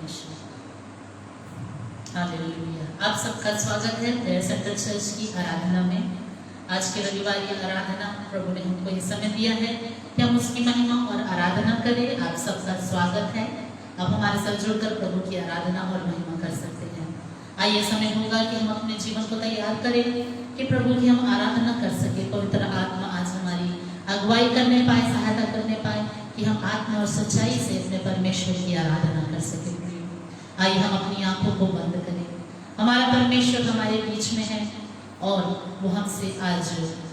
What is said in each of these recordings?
परमेश्वर। हालेलुया। आप सबका स्वागत है जय सेंट्रल चर्च की आराधना में। आज के रविवार की आराधना प्रभु ने हमको ये समय दिया है कि हम उसकी महिमा और आराधना करें। आप सबका स्वागत है। अब हमारे साथ जुड़कर प्रभु की आराधना और महिमा कर सकते हैं। आइए समय होगा कि हम अपने जीवन को तैयार करें कि प्रभु की हम आराधना कर सके। पवित्र आत्मा आज हमारी अगुवाई करने पाए, सहायता करने पाए कि हम आत्मा और सच्चाई से अपने परमेश्वर की आराधना कर सके। आइए हम अपनी आंखों को बंद करें। हमारा परमेश्वर हमारे बीच में है और वो हमसे आज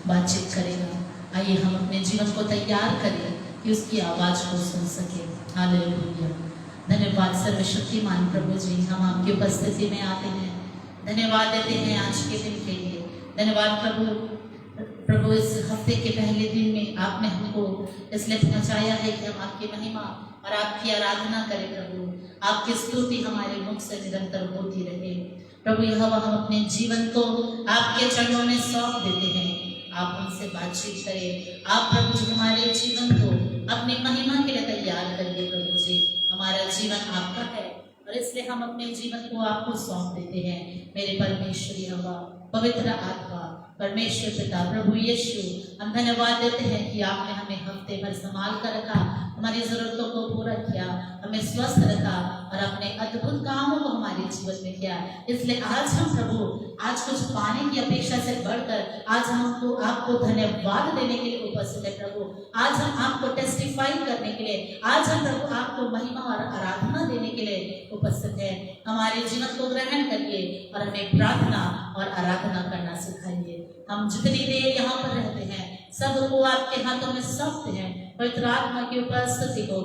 बातचीत करेगा। आइए हम अपने जीवन को तैयार करें कि उसकी आवाज को सुन सके। हालेलुया। धन्यवाद सर्वशक्तिमान प्रभु जी, हम आपकी उपस्थिति में आते हैं। धन्यवाद देते हैं आज के दिन के लिए। धन्यवाद प्रभु इस हफ्ते के पहले दिन में आपने हमको इसलिए पहुंचाया है कि हम आपकी महिमा और आपकी आराधना करें। प्रभु आपकी स्तुति हमारे मुख से निरंतर होती रहे। प्रभु यह हम अपने जीवन को आपके चरणों में सौंप देते हैं। आप हमसे बातचीत करें। आप प्रभु जी हमारे जीवन को अपनी महिमा के लिए तैयार करिए। प्रभु जी हमारा जीवन आपका है और इसलिए हम अपने जीवन को आपको सौंप देते हैं। मेरे परमेश्वर यहोवा, पवित्र आत्मा, परमेश्वर पिता, प्रभु यीशु, हम धन्यवाद देते हैं कि आपने हमें हफ्ते भर संभाल कर रखा, हमारी जरूरतों को पूरा किया, हमें स्वस्थ रखा और अपने अद्भुत कामों को हमारे जीवन में किया। इसलिए आज हम प्रभु आज कुछ पाने की अपेक्षा से बढ़कर आज हमको आपको धन्यवाद देने के लिए उपस्थित है। प्रभु आज हम आपको टेस्टिफाई करने के लिए, आज हम प्रभु आपको महिमा और आराधना देने के लिए उपस्थित है। हमारे जीवन को ग्रहण करिए और हमें प्रार्थना और आराधना करना सिखाइए। हम जितनी देर यहाँ पर रहते हैं सबको आपके हाथों में सौंपते हैं। पवित्र आत्मा की उपस्थिति को,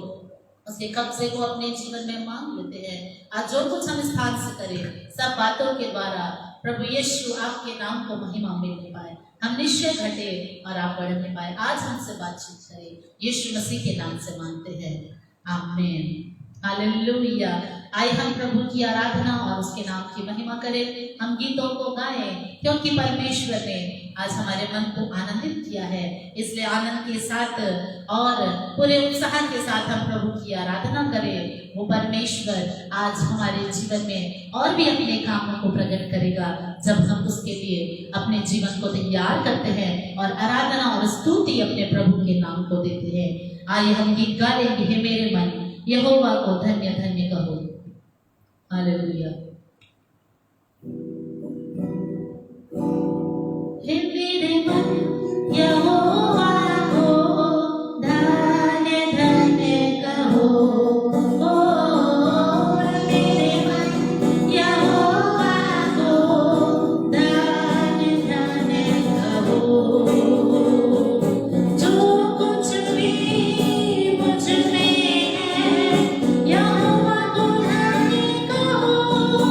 उसके कब्जे को अपने जीवन में मांग लेते हैं। आज जो कुछ हम स्थान से करें सब बातों के द्वारा प्रभु यीशु आपके नाम को महिमा मिलने पाए, हम निश्चय घटे और आप बढ़ने पाए। आज हमसे बातचीत करें, यीशु मसीह के नाम से मांगते हैं, आमीन। हालेलुया। आइए हम प्रभु की आराधना और उसके नाम की महिमा करें। हम गीतों को गाएं क्योंकि परमेश्वर ने आज हमारे मन को आनंदित किया है। इसलिए आनंद के साथ और पूरे उत्साह के साथ हम प्रभु की आराधना करें। वो परमेश्वर आज हमारे जीवन में और भी अपने कामों को प्रकट करेगा जब हम उसके लिए अपने जीवन को तैयार करते हैं और आराधना और स्तुति अपने प्रभु के नाम को देते हैं। आइए हम गीत गा लेंगे, हे मेरे मन यहोवा को धन्य धन्य कहो। हालेलुया। हे मेरे मन यहोवा को धन्य धन्य कहो। ओ मेरे मन यहोवा को धन्य धन्य कहो। जो कुछ भी मुझ में है यहोवा को धन्य कहो।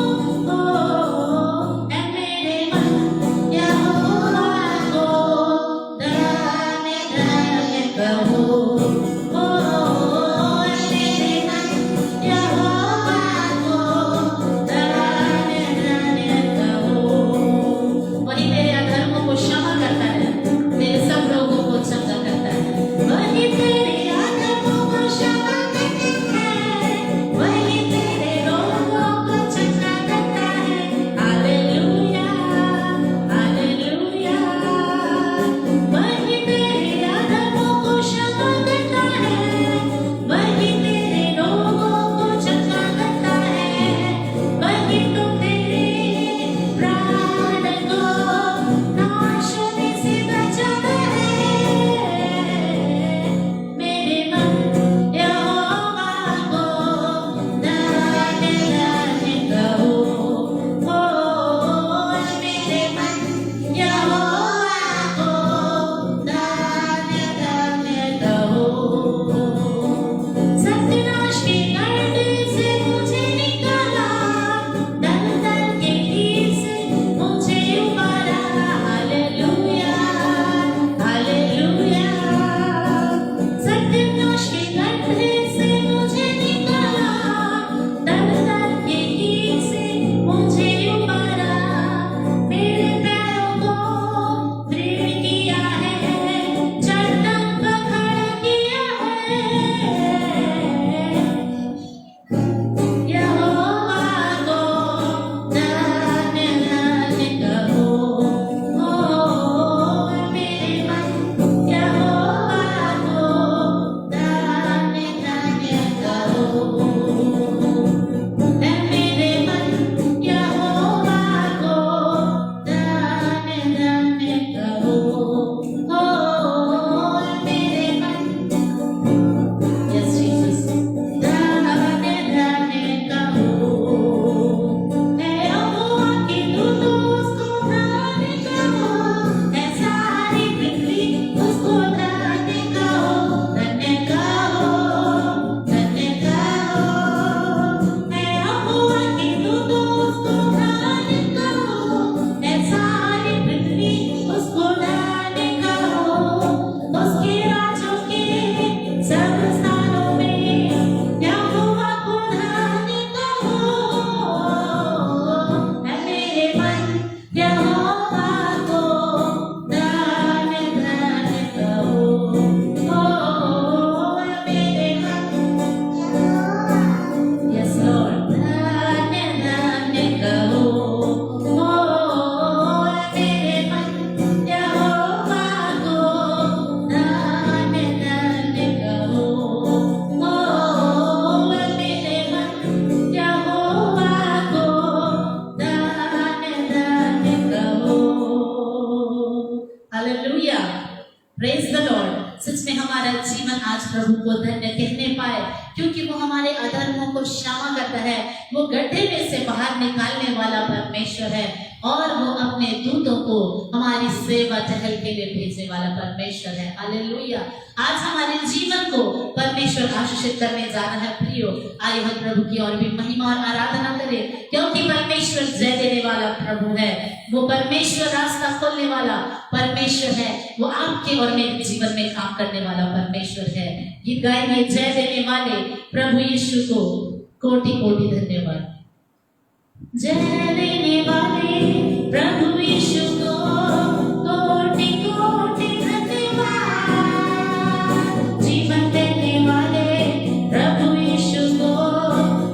प्रभु को धन्य कहने पाए, क्योंकि वो हमारे अधर्मों को क्षमा करता है। वो गड्ढे में से बाहर निकालने वाला परमेश्वर है और वो अपने दूतों को हमारी सेवा टहल के लिए भेजने वाला परमेश्वर है। हालेलुया। आज हमारे जीवन को परमेश्वर आशीषित करने जा रहा है। प्रियो, आइए हम प्रभु की और भी महिमा और आराधना करें, क्योंकि परमेश्वर जय देने वाला प्रभु है। वो परमेश्वर रास्ता खोलने वाला परमेश्वर है। वो आपके और मेरे जीवन में काम करने वाला परमेश्वर है। गीत गाएंगे जय देने वाले प्रभु यीशु को कोटि कोटि धन्यवाद। जय देने वाले प्रभु यीशु को कोटि कोटि धन्यवाद। जीवन देने वाले प्रभु यीशु को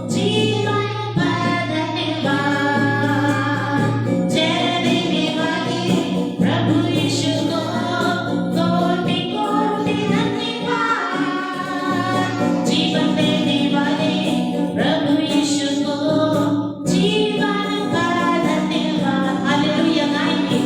जीवन का धन्यवाद। जय देने वाले प्रभु यीशु को कोटि कोटि धन्यवाद। जीवन देने वाले प्रभु यीशु को जीवन का धन्यवाद। हालेलुया गाएंगे।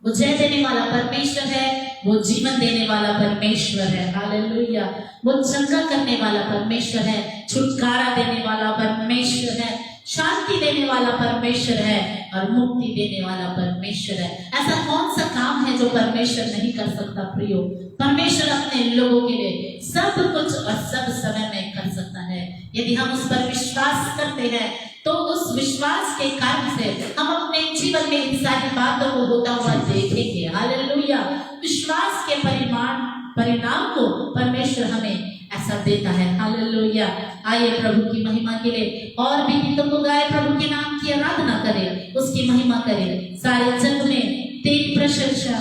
वो जय देने वाला परमेश्वर है, वो जीवन देने वाला परमेश्वर है। हालेलुया। वो चंगा करने वाला परमेश्वर है, छुटकारा देने वाला परमेश्वर है, शांति देने वाला परमेश्वर है और मुक्ति देने वाला परमेश्वर है। ऐसा कौन सा काम है जो परमेश्वर नहीं कर सकता प्रियो? परमेश्वर अपने लोगों के लिए सब कुछ और सब समय में कर सकता है। यदि हम उस पर विश्वास करते हैं तो उस विश्वास के कारण से हम अपने जीवन में इन सारी बातों को होता हुआ देखेंगे। हालेलुया। विश्वास के परिणाम को परमेश्वर हमें ऐसा देता है। हालेलुया। आइए प्रभु की महिमा के लिए और भी गीतों को गाए, प्रभु के नाम की आराधना करें, उसकी महिमा करें। सारे जग में तेरी प्रशंसा,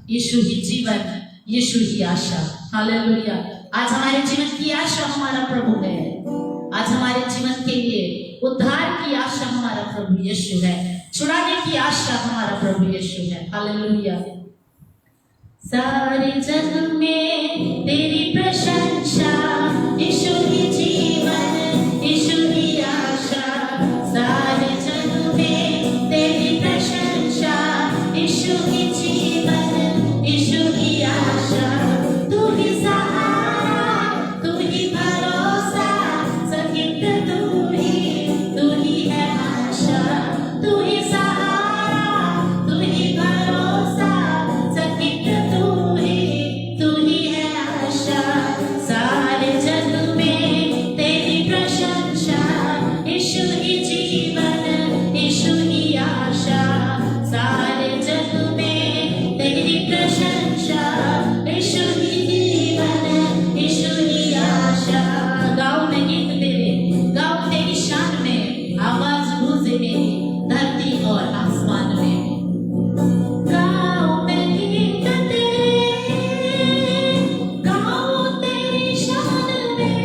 यीशु ही जीवन, यीशु ही आशा। हालेलुया। आज हमारे जीवन की आशा हमारा प्रभु है। आज हमारे जीवन के लिए उद्धार की आशा हमारा प्रभु यीशु है, छुड़ाने की आशा हमारा प्रभु यीशु है। हालेलुया। सारे जग में तेरी प्रशंसा, यीशु ही जीवन, यीशु ही आशा। सारे जग में तेरी प्रशंसा, यीशु ही जीवन, यीशु ही आशा। तू ही सहारा, तू ही भरोसा, सकित तू ही है आशा। तू ही सहारा, तू ही भरोसा, सकित तू ही है आशा। सारे जग में तेरी प्रशंसा, यीशु ही जीवन, यीशु ही आशा। सारे जग में तेरी प्रशंसा, यीशु ही जीवन, यीशु ही आशा। गाओ मैं गीत तेरे, गाओ तेरी शान में, आवाज गूंजे मेरी धरती और आसमान में। गाओ मैं गीत तेरे, गाओ तेरी शान में,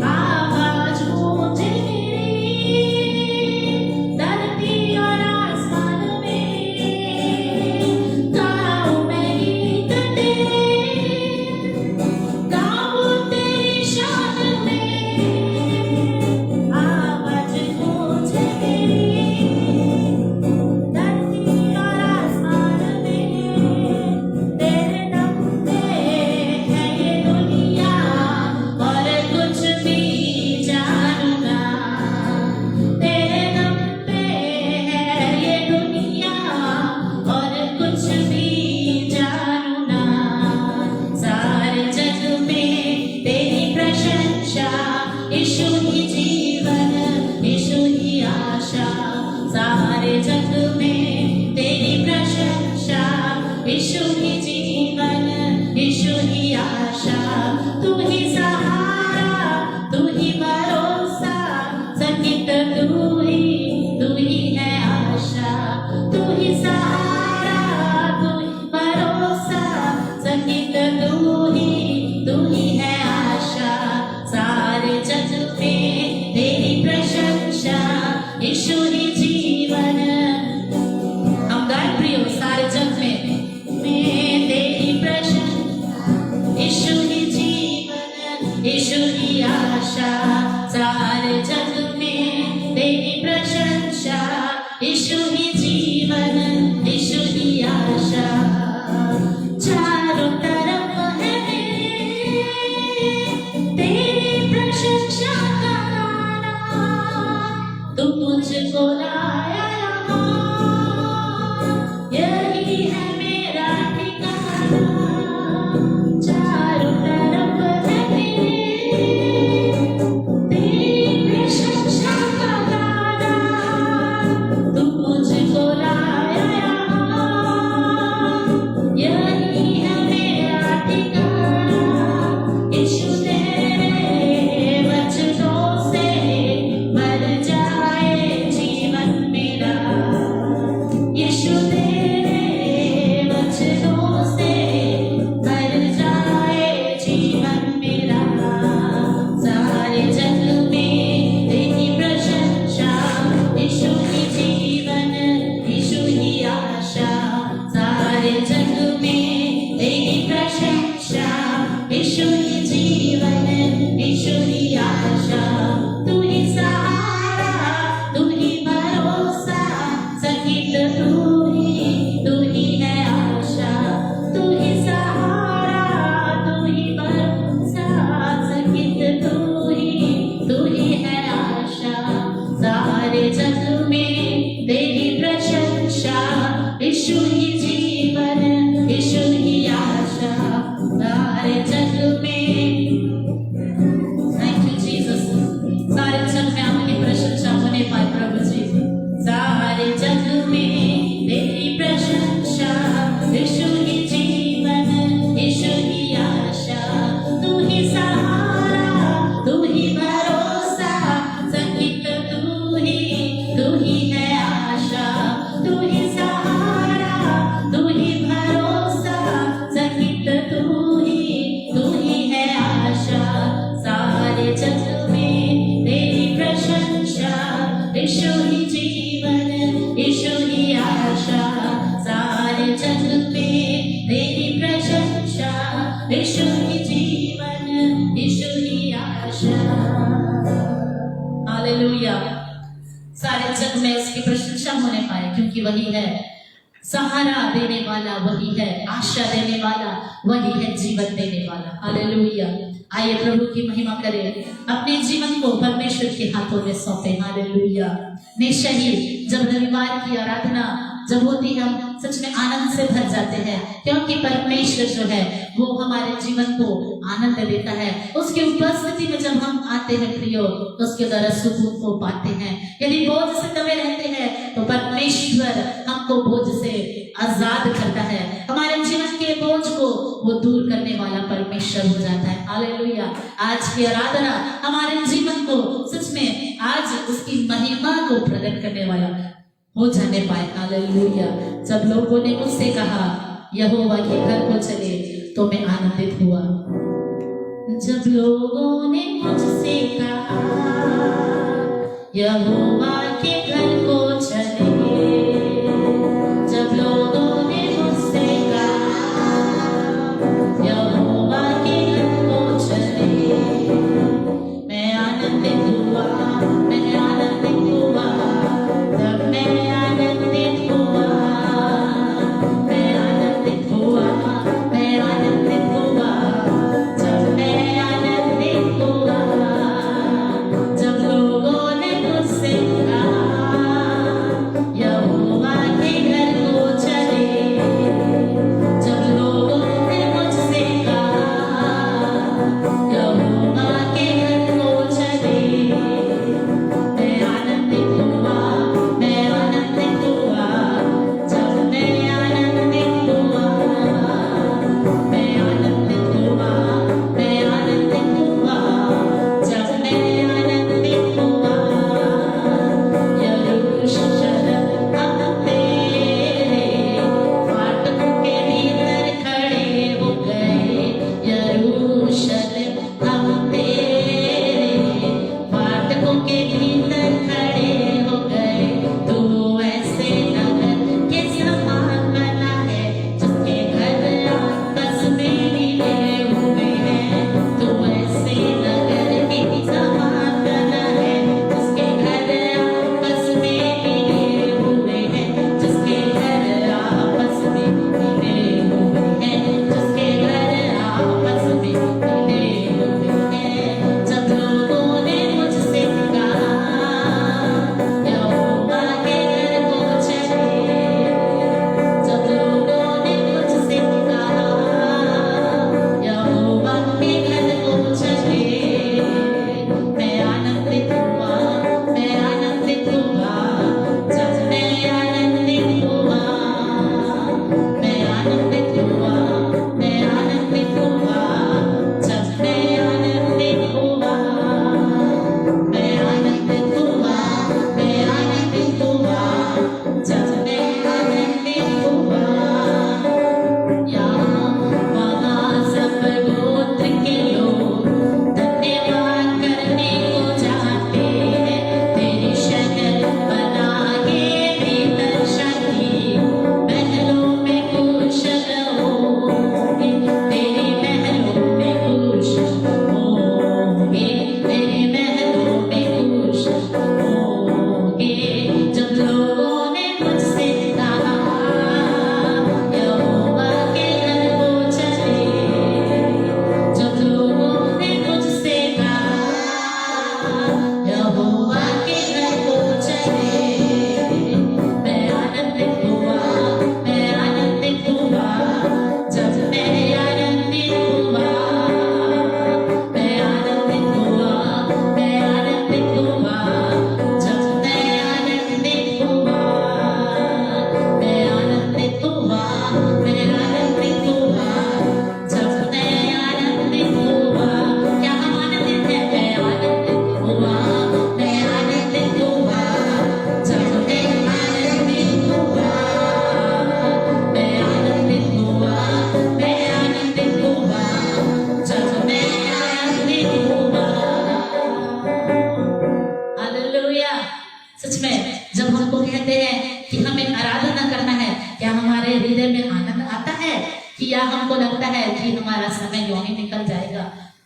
आवाज गूंजे मेरी धरती और आसमान में। गाओ मैं गीत तेरे, गाओ तेरी शान में, आवाज गूंजे मेरी धरती और आसमान में। तेरे दम पे है ये दुनिया और कुछ भी जानूंगा। तेरे दम पे है ये दुनिया और कुछ भी जानूंगा। सारे जग में तेरी प्रशंसा, यीशु ही जीवन, यीशु ही आशा। सारे जग में तेरी प्रशंसा, यीशु ही जीवन, यीशु ही आशा। तू ही सहारा, तू ही भरोसा, सकित तू ही है आशा। तू ही सहारा, तू ही भरोसा, सकित तू ही है आशा। सारे जग में तेरी प्रशंसा, यीशु ही जीवन। हम गाए प्रियो, सारे जग में तेरी प्रशंसा, यीशु ही जीवन, यीशु ही आशा। सारे जग में तेरी प्रशंसा, यीशु ही जीवन, यीशु ही आशा। चारों तरफ है तेरी प्रशंसा का गाना, तू मुझको लाया यहाँ, यही है मेरा ठिकाना। चारों तरफ है तेरी प्रशंसा का गाना, तू मुझको उसकी प्रशंसा होने पाए, क्योंकि वही है सहारा देने वाला, वही है आशा देने वाला, वही है जीवन देने वाला। हालेलुया। आइए प्रभु की महिमा करें, अपने जीवन को परमेश्वर के हाथों में सौंपे। हालेलुया। निश्चय ही जब रविवार की आराधना जब होती है, हम सच में आनंद से भर जाते हैं, क्योंकि परमेश्वर जो है वो हमारे जीवन को आनंद देता है। उसकी उपस्थिति में जब हम आते हैं प्रियो, उसके द्वारा सुकून को पाते हैं। यदि बोझ से दबे रहते हैं तो परमेश्वर हमको बोझ से आजाद करता है। हमारे जीवन के बोझ को वो दूर करने वाला परमेश्वर हो जाता है। हालेलुया। आज की आराधना हमारे जीवन को सच में आज उसकी महिमा को प्रकट करने वाला हो जाने पाए। हालेलुया। जब लोगों ने मुझसे कहा यहोवा के घर को चले तो मैं आनंदित हुआ। जब लोगों ने मुझसे कहा यहोवा के घर को चले, जब लोगों ने मुझसे कहा यहोवा के घर को चले, मैं आनंदित हुआ, मैं आनंदित हुआ, जब मैं आनंदित हुआ, मैं आनंदित हुआ, मैं आनंदित हुआ, जब मैं आनंदित हुआ, जब लोगों ने मुझसे कहा यहोवा के घर को चले, जब लोगों ने मुझसे कहा यहोवा के घर को चले, मैं आनंदित हुआ, मैं आनंदित हुआ, जब मैं आनंदित हुआ, मैं आनंदित हुआ, मैं आनंदित हुआ, जब मैं आनंदित हुआ। यरूशलेम हम तेरे फाटकों के भीतर खड़े हो गए, यरूशलेम हम तेरे फाटकों के भीतर खड़े हो गए। तू ऐसे नगर के समान बना है जिसके घर आपस में मिले हुए हैं। तू ऐसे नगर के समान बना है जिसके घर आपस में मिले हुए हैं, जिसके घर आपस में मिले हुए हैं, जिसके घर आपस में मिले हुए हैं। जब लोगों ने मुझसे कहा यहोवा के घर को चले, जब लोगों ने मुझसे कहा यहोवा के घर को चले, मैं आनंदित हुआ, मैं आनंदित हुआ, जब मैं आनंदित हुआ, मैं आनंदित हुआ, मैं आनंदित हुआ, जब मैं आनंदित हुआ, मैं आनंदित हुआ, मैं आनंदित हुआ, जब मैं आनंदित हुआ। यहाँ वहाँ सब गोत्र के लोग धन्यवाद करने को जाते हैं। तेरी शक्ल बना के भीतर शांति, महलों में खुश रहोगे, तेरी महलों में खुश होगे, तेरी महलों में खुश होगे। जब लोगों ने मुझसे कहा यहोवा के घर को चले, जब लोगों ने मुझसे कहा यहोवा के घर को चले, मैं आनंदित हुआ, मैं आनंदित हुआ, जब मैं आनंदित हुआ, मैं आनंदित हुआ, मैं आनंदित हुआ, जब मैं आनंदित हुआ, मैं आनंदित हुआ, मैं आनंदित हुआ, जब मैं आनंदित हुआ। क्या हम आनंदित हैं? मैं आनंदित हुआ, मैं आनंदित हुआ, जब मैं आनंदित हुआ, मैं आनंदित हुआ, मैं आनंदित हुआ, जब मैं आनंदित हुआ। हालेलुया। सच में जब हमको कहते हैं कि हमें आराधना करना है, क्या हमारे हृदय में आनंद आता है कि या हमको लगता है कि हमारा समय यूं ही निकल जाएगा,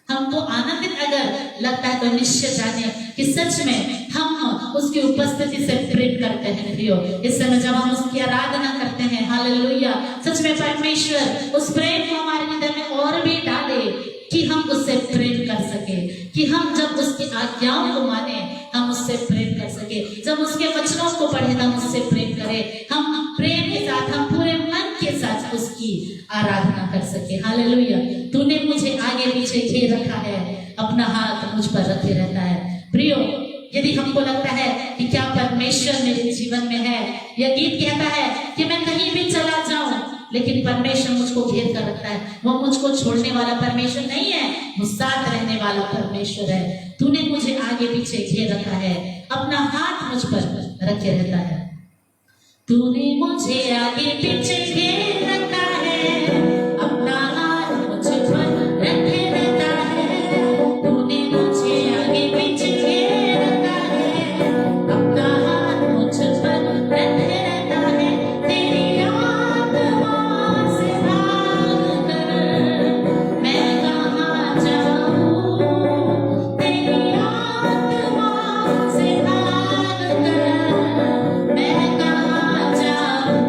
हम हमको आनंदित अगर लगता है तो निश्चय जाने कि सच में हम उसकी उपस्थिति से प्रेम करते हैं प्रियो। इस समय जब हम उसकी आराधना करते हैं, हालेलुया, सच में परमेश्वर उस प्रेम को हमारे हृदय में और भी डाले कि हम उससे प्रेम कर सके, कि हम जब उसकी आज्ञाओं को माने हम उससे प्रेम कर सके, जब उसके वचनों को पढ़े हम उससे प्रेम करें, हम प्रेम के साथ, हम पूरे मन के साथ उसकी आराधना कर सके। हालेलुया। तूने मुझे आगे पीछे घेर रखा है, अपना हाथ मुझ पर रखे रहता है। प्रियो, यदि हमको लगता है कि क्या परमेश्वर मेरे जीवन में है, यह गीत कहता है कि मैं कहीं भी चला जाऊं लेकिन परमेश्वर मुझको घेर कर रखता है, वो मुझको छोड़ने वाला परमेश्वर नहीं है, वो साथ रहने वाला परमेश्वर है। तूने मुझे आगे पीछे घेर रखा है, अपना हाथ मुझ पर रखे रहता है। तूने मुझे आगे पीछे घेर रखा है, अपना हाथ मुझ पर रखे रहता है। तूने मुझे आगे पीछे घेर रखा है, अपना हाथ मुझ पर रखे रहता है। तेरी आत्मा से भाग कर मैं कहाँ जाऊँ, तेरी आत्मा से भाग कर मैं कहाँ जाऊँ।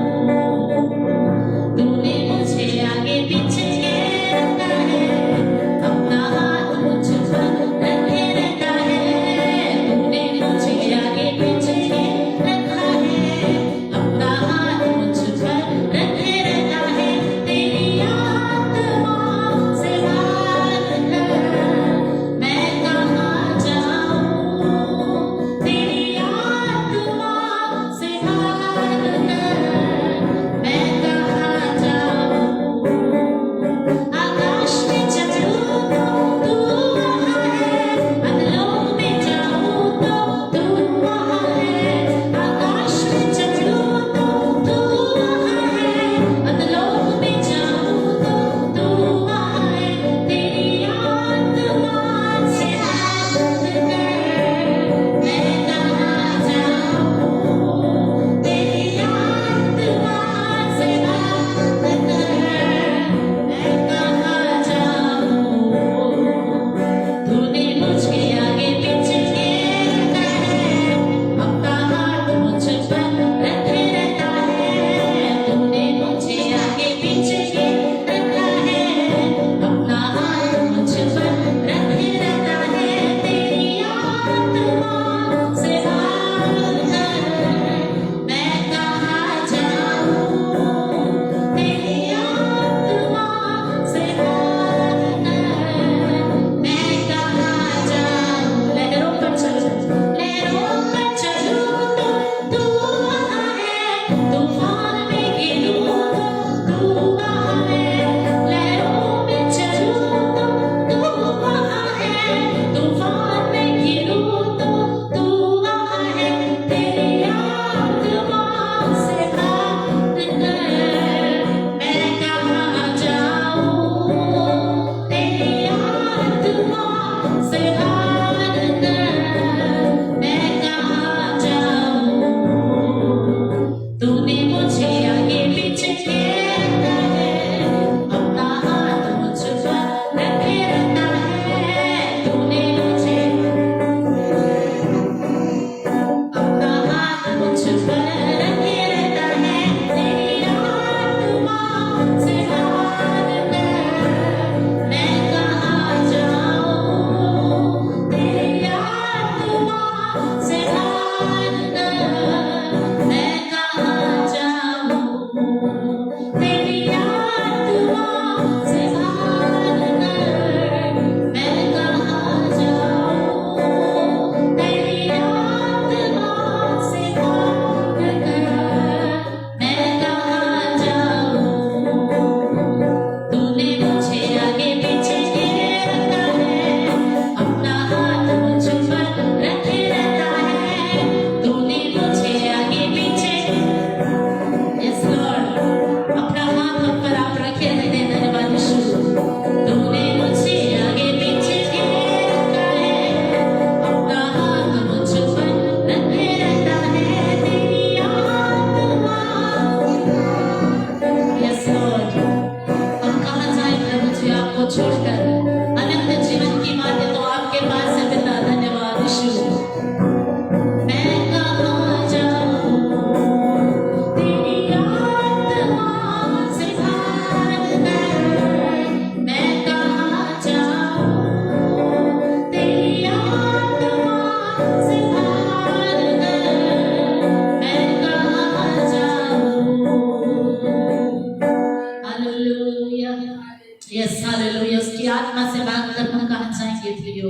आत्मा से मांगकर हम कहाँ जाएंगे प्रियो।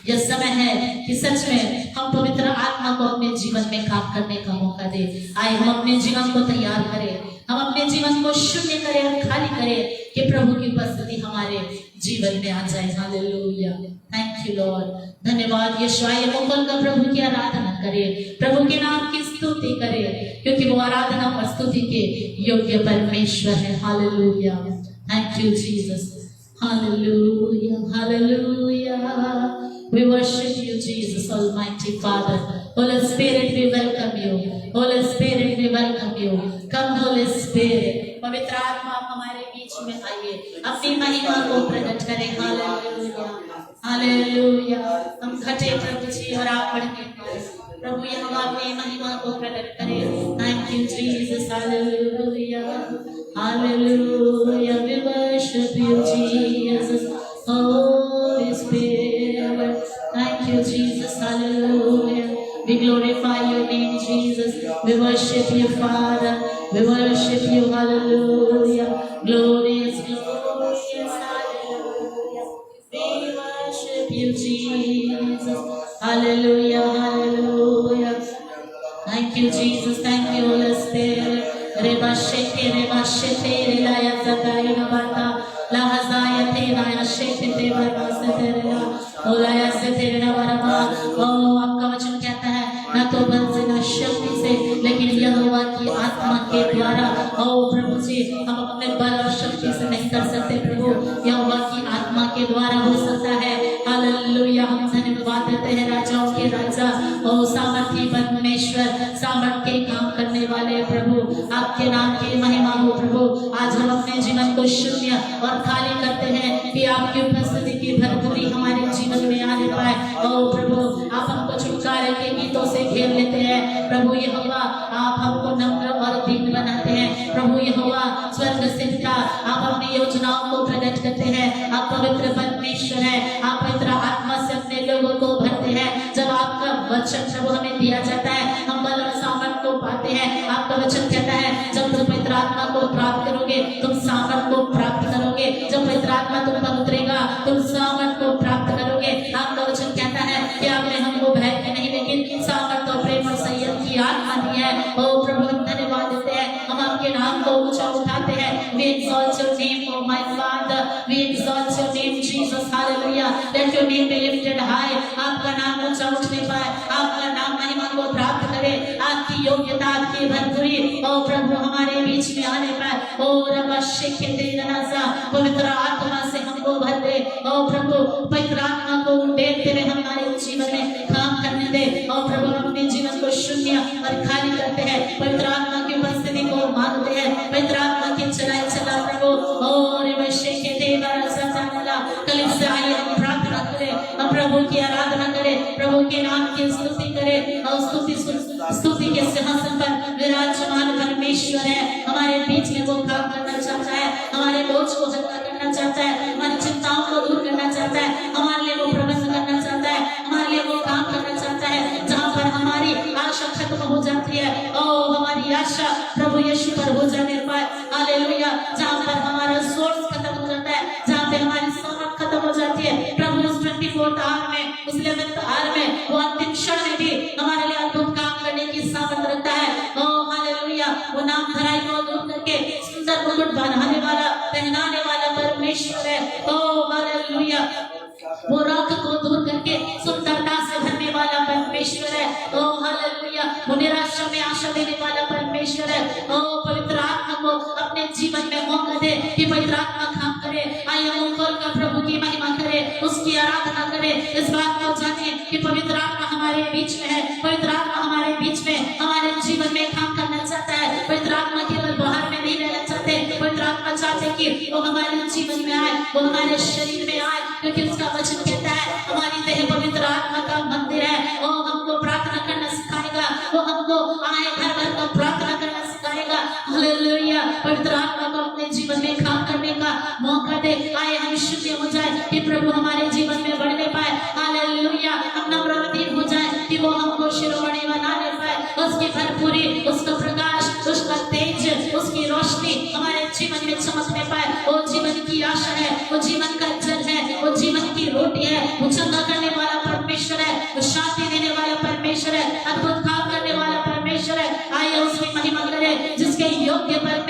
यह समय है कि सच में हम पवित्र आत्मा को अपने जीवन में काम करने का मौका दे। आए हम अपने जीवन को तैयार करें, हम अपने जीवन को शून्य करें और खाली करें कि प्रभु की उपस्थिति हमारे जीवन में आ जाए। Hallelujah, thank you Lord. धन्यवाद यीशु। आइए मुकुल का प्रभु की आराधना करें, प्रभु के नाम की स्तुति करें, क्योंकि वो आराधना और स्तुति के योग्य परमेश्वर है। Hallelujah, thank you Jesus. Hallelujah, hallelujah. We worship you, Jesus, Almighty Father. Holy Spirit, we welcome you. Holy Spirit, we welcome you. Come, Holy Spirit. पवित्र आत्मा आप हमारे बीच में आइए, अपनी महिमा को प्रकट करें। Hallelujah, hallelujah. हम घटे प्रभु जी और आप बढ़े प्रभु, ये हम अपनी महिमा को प्रकट करें। Thank you, Jesus. Hallelujah, hallelujah. We worship you, Jesus. Holy Spirit. Thank you, Jesus. Hallelujah. We glorify your name, Jesus. We worship you, Father. We worship you. Hallelujah. Glorious, glorious. Hallelujah. We worship you, Jesus. Hallelujah. Hallelujah. Thank you, Jesus. Thank you, Holy Spirit. Reba sheke, relaya zakaya nabata. La hazaya te naya sheke te barasa terela. Olaya se terela barama. Oh, आपका वचन कहता है ना तो बल से ना शक्ति से, लेकिन यहोवा की आत्मा के द्वारा। ओ प्रभु जी, हम अपने बल और शक्ति से नहीं कर सकते प्रभु, यहोवा की आत्मा के द्वारा हो सकता है। हालेलुया, हम धन्यवाद देते हैं राजाओं के राजा, ओ सामर्थी परमेश्वर, सामर्थ के काम करने वाले प्रभु, आपके नाम की महिमा हो प्रभु। आज हम अपने जीवन को शून्य और खाली करते हैं कि आपकी उपस्थिति की भरपूरी हमारे जीवन में आने पाए। ओ प्रभु, आप हमको छुटकारे के गीतों से घेर लेते हैं प्रभु यहोवा, आप हमको नम्र और दीन बनाते हैं प्रभु यहोवा। स्वर्ग से पिता, आप अपनी योजनाओं को प्रकट करते हैं। आप पवित्र परमेश्वर है, आप पवित्र आत्मा से अपने लोगों को भरते हैं। जब आपका वचन प्रभु हमें दिया जाता है, हम बल और सामर्थ को पाते हैं। आपका वचन कहता है जब तुम पवित्र आत्मा को प्राप्त करोगे तुम सामर्थ को प्राप्त करोगे। जब पवित्र आत्मा तुम पर उतरेगा तुम सामर्थ को प्राप्त करोगे। आपका वचन कहता है कि आपने हमको भय की नहीं लेकिन सामर्थ और प्रेम और संयम की आत्मा दी है। ओ प्रभु, हम धन्यवाद देते हैं, हम आपके नाम को ऊंचा उठाते हैं। We exalt your name, oh my Father. We exalt your name, Jesus. Hallelujah. Let your name be lifted high. आपका नाम ऊंचा उठने पाए, आपका नाम महिमा को प्राप्त करे, आपकी योग्यता, आपकी भरपूरी ओ प्रभु हमारे बीच में आने पाए। ओ रब्बा शेखे तेरे नज़ा, पवित्र आत्मा से हमको भर दे। ओ प्रभु, पवित्र आत्मा को उंडेलते हुए हमारे जीवन में काम करने दे। ओ प्रभु, अपने जीवन को शून्य और खाली करते हैं, पवित्र आत्मा की उपस्थिति को मांगते हैं, पवित्र आत्मा की चला प्रभु। ओ रे शेखे तेरा सचानला, कलिप से आइए हम प्रार्थना करें, हम प्रभु की आराधना करें, प्रभु के नाम की स्तुति करें। और स्तुति के सिंहासन पर विराजमान परमेश्वर है, हमारे बीच में वो काम करना चाहता है, हमारे बोझ को हल्का करना चाहता है, हमारी चिंताओं को दूर करना चाहता है, हमारे लिए वो प्रबंध करना चाहता है, हमारे लिए वो काम करना चाहता है। जहाँ पर हमारी आशा खत्म हो जाती है, ओ हमारी आशा प्रभु यीशु पर हो जाने पाए। हालेलुया। जहाँ पर हमारा सोर्स खत्म हो जाता है, जहाँ पे हमारी सामर्थ खत्म हो जाती है, प्रभु उस 24th आवर में, उस 11th आवर में, वो अंतिम क्षण में भी हमारे लिए अद्भुत काम करने की सामर्थ रखता है। ओ हालेलुया। वो नाम धराई को दूर करके सुंदर मुकुट बनाने वाला, पहनाने वाला परमेश्वर है। ओ हालेलुया। वो राख को दूर करके सुंदरता से भरने वाला परमेश्वर है। ओ हालेलुया। वो निराशा में आशा देने वाला परमेश्वर है। ओ पवित्र आत्मा को अपने जीवन में मौका दे कि पवित्र आत्मा काम करे। आइए मुंह खोलकर प्रभु की महिमा करे, उसकी आराधना करे, इस बात को जाने कि पवित्र आत्मा हमारे बीच में है, पवित्र आत्मा हमारे बीच में हमारे जीवन में काम करना चाहता है। पवित्र आत्मा केवल बाहर में नहीं रहना चाहते, पवित्र आत्मा चाहते कि वो हमारे जीवन में आए, वो हमारे शरीर में आए, क्योंकि उसका वचन कहता है हमारी देह पवित्र आत्मा का मंदिर है। वो हमको प्रार्थना करना सिखाएगा, वो हमको आए घर भर को प्रार्थना करना सिखाएगा। हालेलुया। पवित्र आत्मा को अपने जीवन में काम करने का मौका दे। आए हम शुद्ध हो जाए कि प्रभु हमारे जीवन में बढ़ने पाए। हालेलुया। हम नम्रवतीन हो जाए कि वो हमको शिरोमणि बनाने पाए। उसकी भरपूरी, उसका प्रकाश, उसका तेज, उसकी रोशनी हमारे जीवन में चमकने पाए। वो जीवन की आशा है, वो जीवन का जल है, वो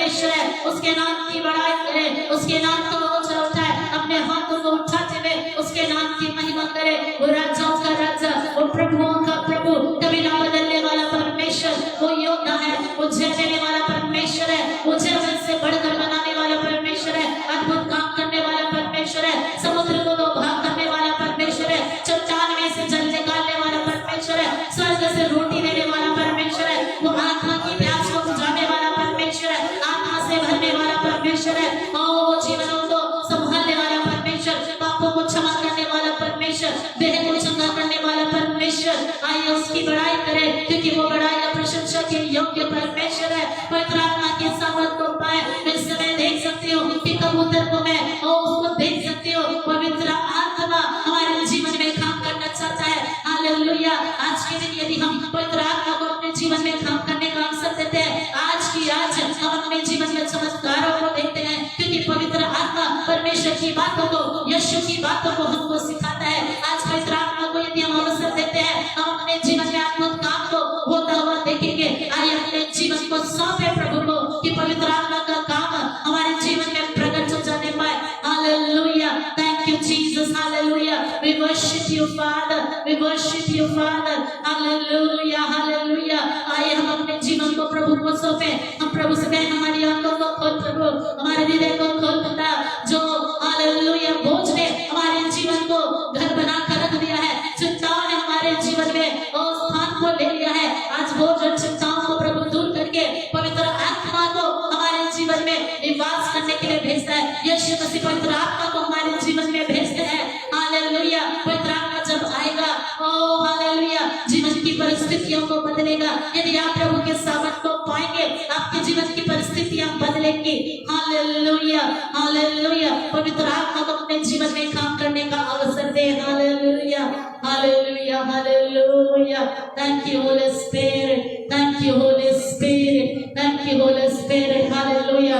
परमेश्वर है, उसके नाम की बड़ाई करे, उसके नाम को ऊंचा उठाए, अपने हाथों को उठाते हुए उसके नाम की महिमा करे। वो राजाओं का राजा, वो प्रभुओं का प्रभु, कभी ना बदलने वाला परमेश्वर, वो योद्धा है, वो जय देने वाला परमेश्वर है, वो जय से बढ़कर बनाने वाला परमेश्वर है, अद्भुत काम करने वाला परमेश्वर है, समुद्र को दो भाग करने वाला परमेश्वर है, चट्टान में से जल निकालने वाला परमेश्वर है, स्वर्ग से रोटी देने वाला परमेश्वर है, वो आत्मा की प्यास को बुझाने वाला परमेश्वर है, आत्मा से भरने वाला परमेश्वर है, और वो जीवनों को संभालने वाला परमेश्वर, पापों को क्षमा करने वाला परमेश्वर, देह को चंगा करने वाला परमेश्वर। आइए उसकी बड़ाई करें, क्योंकि वो बड़ाई का प्रशंसा के योग्य परमेश्वर है। पवित्र आत्मा की सामर्थ को पाए, इस समय देख सकते हो कि कबूतर को मैं और उसको देख सकते हो, पवित्र आत्मा हमारे जीवन में काम करना चाहता है। हालेलुया। आज के दिन यदि हम पवित्र आत्मा को अपने जीवन में काम करने का अवसर देते हैं, आज की आज हम अपने जीवन में चमत्कारों को देखते हैं, क्योंकि पवित्र आत्मा परमेश्वर की बातों को, यीशु की बातों को हमको सिखाता है। आज पवित्र आत्मा को यदि हम अवसर देते हैं, हम अपने जीवन में अद्भुत काम को होता हुआ देखेंगे। आइए अपने जीवन को सौंपे प्रभु को, कि पवित्र आत्मा का काम हमारे जीवन में प्रकट हो जाने पाए। Hallelujah. Thank you Jesus. Hallelujah. We worship you father, we worship you father. Hallelujah, hallelujah. आइए हम अपने जीवन को प्रभु को सौंपे। हम प्रभु से कहें, हमारी आंखों को खोल प्रभु, हमारे हृदय को खोल पिता, जो हालेलुया बोझ ने हमारे जीवन को घर बना कर रख दिया है, चिंताओं ने हमारे जीवन में और स्थान को ले लिया है, आज बोझ और चिंताओं को प्रभु दूर करके पवित्र आत्मा को हमारे जीवन में निवास करने के लिए भेजता है। यीशु मसीह पवित्र आत्मा को हमारे जीवन में भेजते हैं। हालेलुया। पवित्र आत्मा जब आएगा, ओ हालेलुया, जीवन की परिस्थितियों को बदलेगा। यदि आप प्रभु के सामर्थ को पाएंगे, आपके जीवन की परिस्थितियां बदलेंगी। Hallelujah, hallelujah. पवित्र आत्मा को अपने जीवन में काम करने का अवसर दे। Hallelujah, hallelujah, hallelujah. Thank you Holy Spirit, thank you Holy Spirit, thank you Holy Spirit. Hallelujah.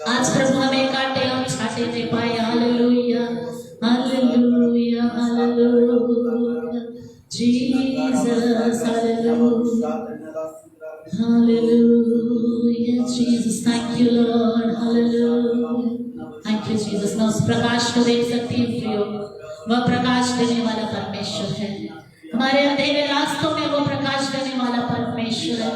आज प्रभु हमें काटे और छाटे नहीं पाए। Hallelujah, hallelujah, hallelujah. Jesus, hallelujah, hallelujah. Jesus, thank you Lord. Hallelujah, thank you Jesus. मैं उस प्रकाश को देख सकती हूँ प्रियो, वह प्रकाश देने वाला परमेश्वर है। हमारे अंधेरे रास्तों में वो प्रकाश देने वाला परमेश्वर है।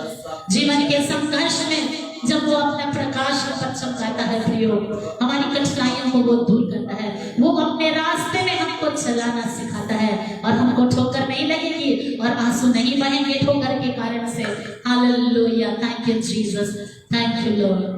जीवन के संघर्ष में जब वो अपना प्रकाश पर चमकाता है प्रियो, हमारी कठिनाइयों को वो दूर करता है। वो अपने रास्ते में हमको चलाना सिखाता है, और हमको ठोकर नहीं लगेगी और आंसू नहीं बहेंगे ठोकर के कारण से। Hallelujah. Thank you Jesus, thank you Lord.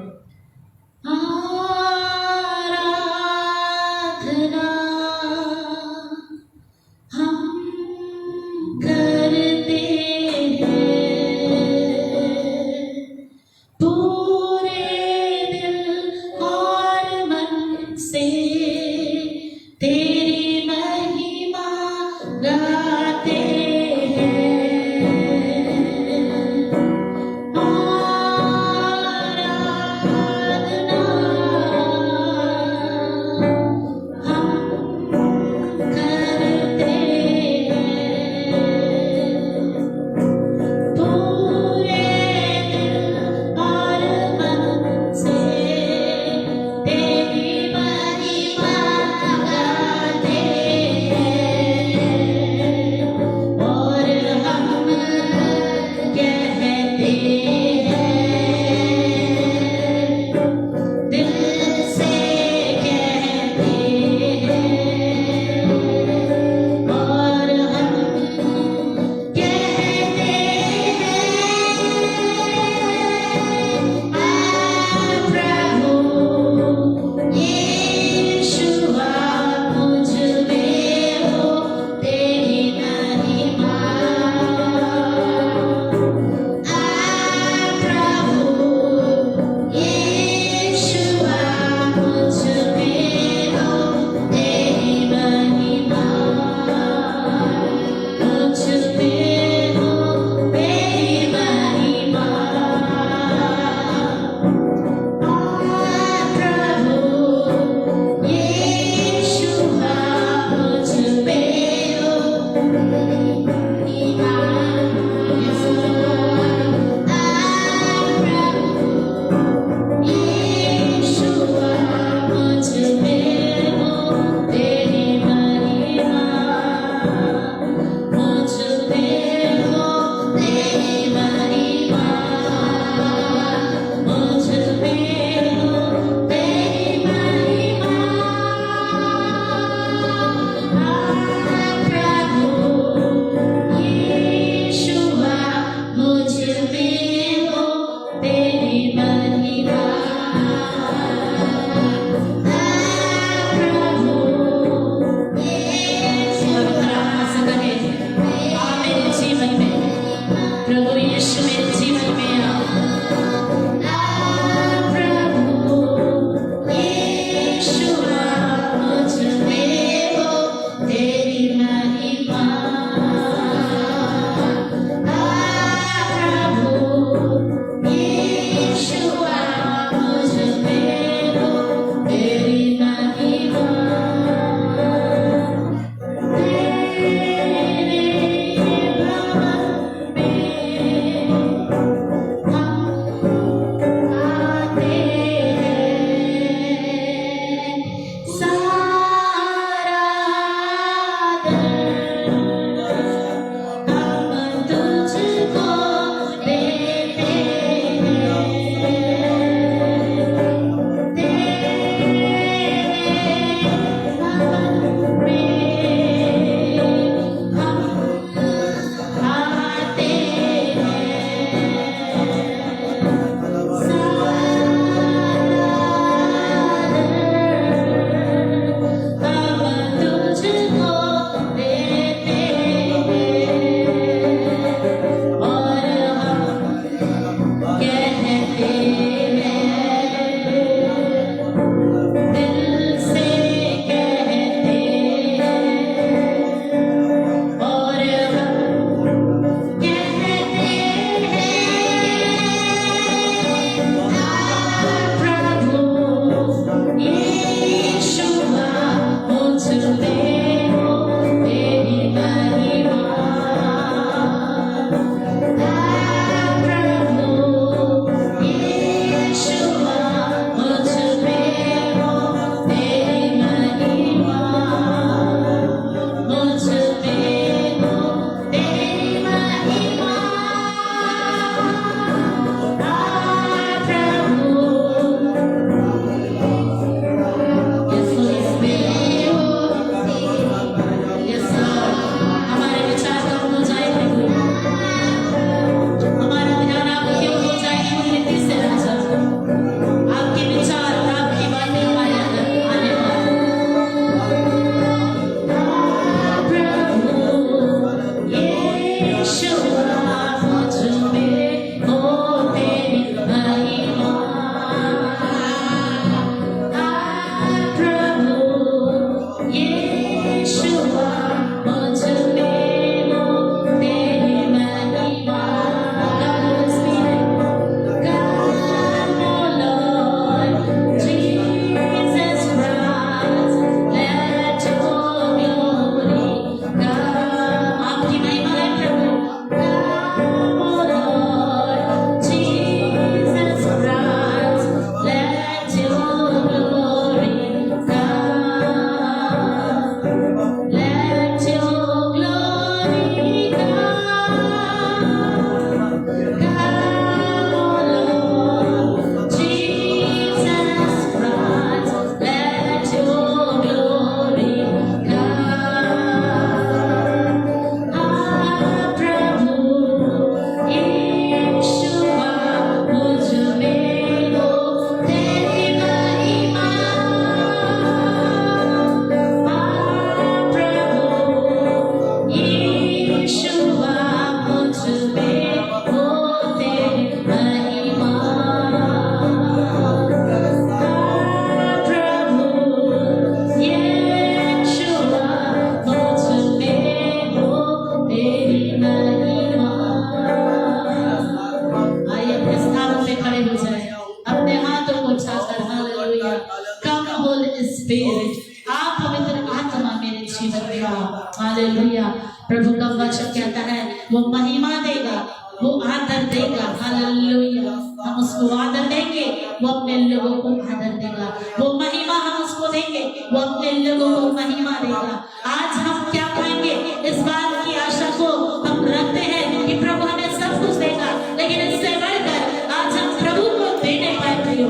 Hallelujah. प्रभु का वचन कहता है वो महिमा देगा, वो आदर देगा। हालेलुया। हम उसको आदर देंगे, वो अपने लोगों को आदर देगा। वो महिमा हम उसको देंगे, वो अपने लोगों को महिमा देगा। आज हम क्या पाएंगे, इस बात की आशा को हम रखते हैं कि प्रभु हमें सब कुछ देगा, लेकिन इससे बढ़कर आज हम प्रभु को देने पाएंगे।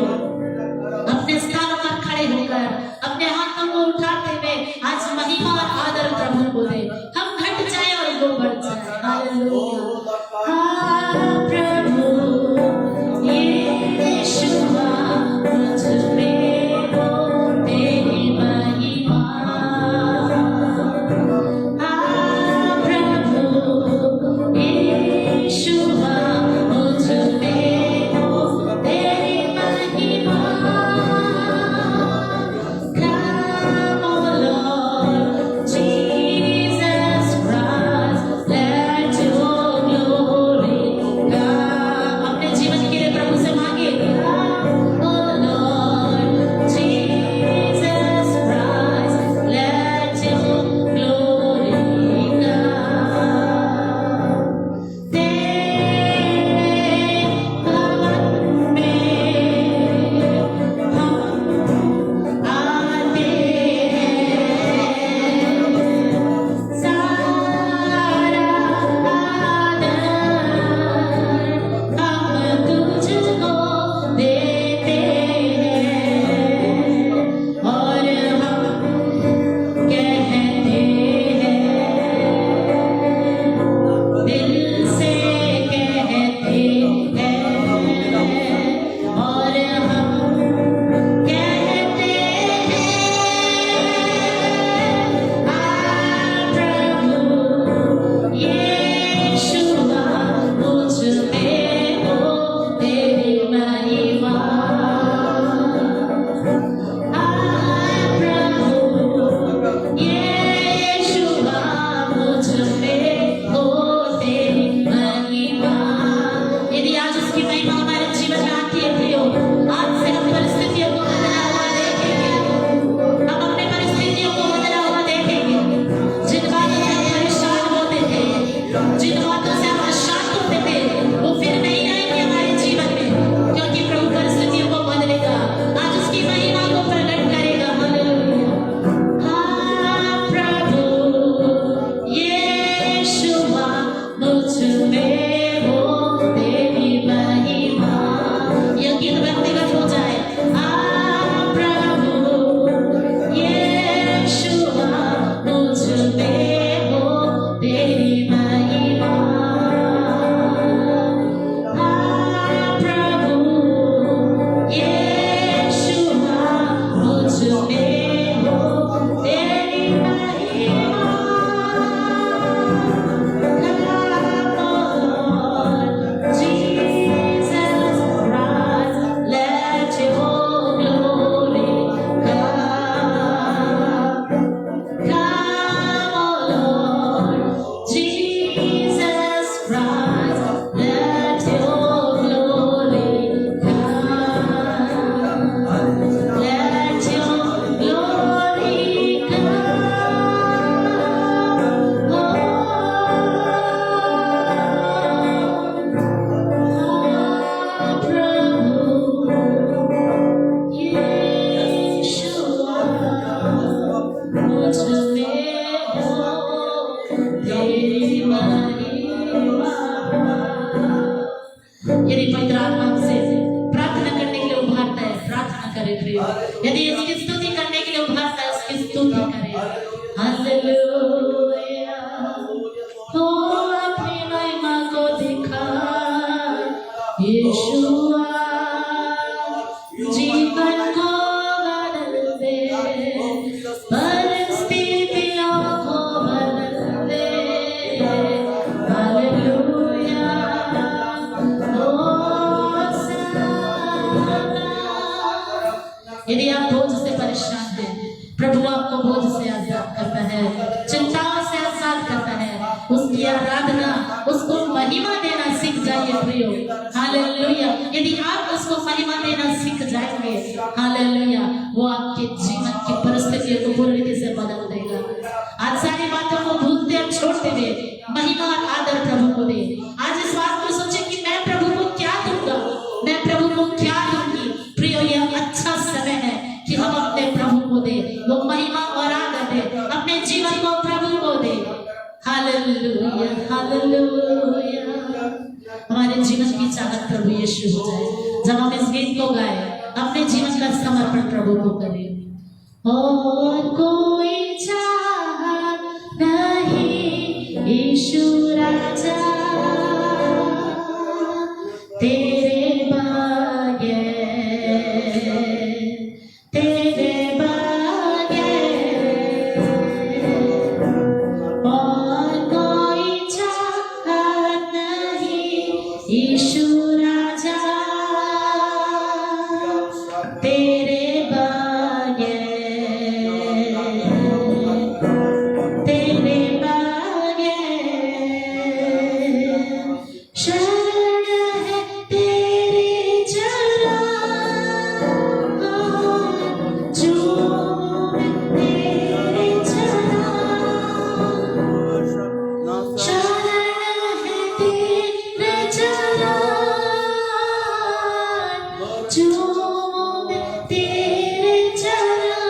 अपने स्थानों पर खड़े होकर अपने हाथों को उठाते हुए आज महिमा और आदर प्रभु को दे। हम घट जाए और वो बढ़ जाए। हालेलुया। यदि पवित्र आत्मा से प्रार्थना करने के लिए उभारता है, प्रार्थना करे प्रिय। यदि इसकी स्तुति करने के लिए उभारता है, उसकी स्तुति करे। हालेलुया। हो अपनी महिमा को दिखा यीशुआ, जीवन को बदल दे, परिस्थितियों को बदल दे। हालेलुया। यदि आप बोझ से परेशान हैं, प्रभु आपको बोझ से आजाद करता है, चिंताओं से आजाद करता है। उसकी आराधना, उसको महिमा देना सीख जाइए प्रियो। हालेलुया। यदि आप उसको महिमा देना सीख जाएंगे, हालेलुया, वो आपके जीवन की परिस्थितियों को पूरी रीति से बदल देगा। आज सारी बातों को भूल हालेलुया। हमारे जीवन की चाहत प्रभु यीशु हो जाए। जब हम इस गीत को गाए, अपने जीवन का समर्पण प्रभु को करें। और कोई चाहत नहीं यीशु राजा तेरे बगैर, तेरे बगैर। और कोई चाहत नहीं यीशु राजा तेरे बगैर, तेरे बगैर। शरण है तेरे चरण, झूम तेरे चरण। शरण है तेरे चरण, झूम तेरे चरण,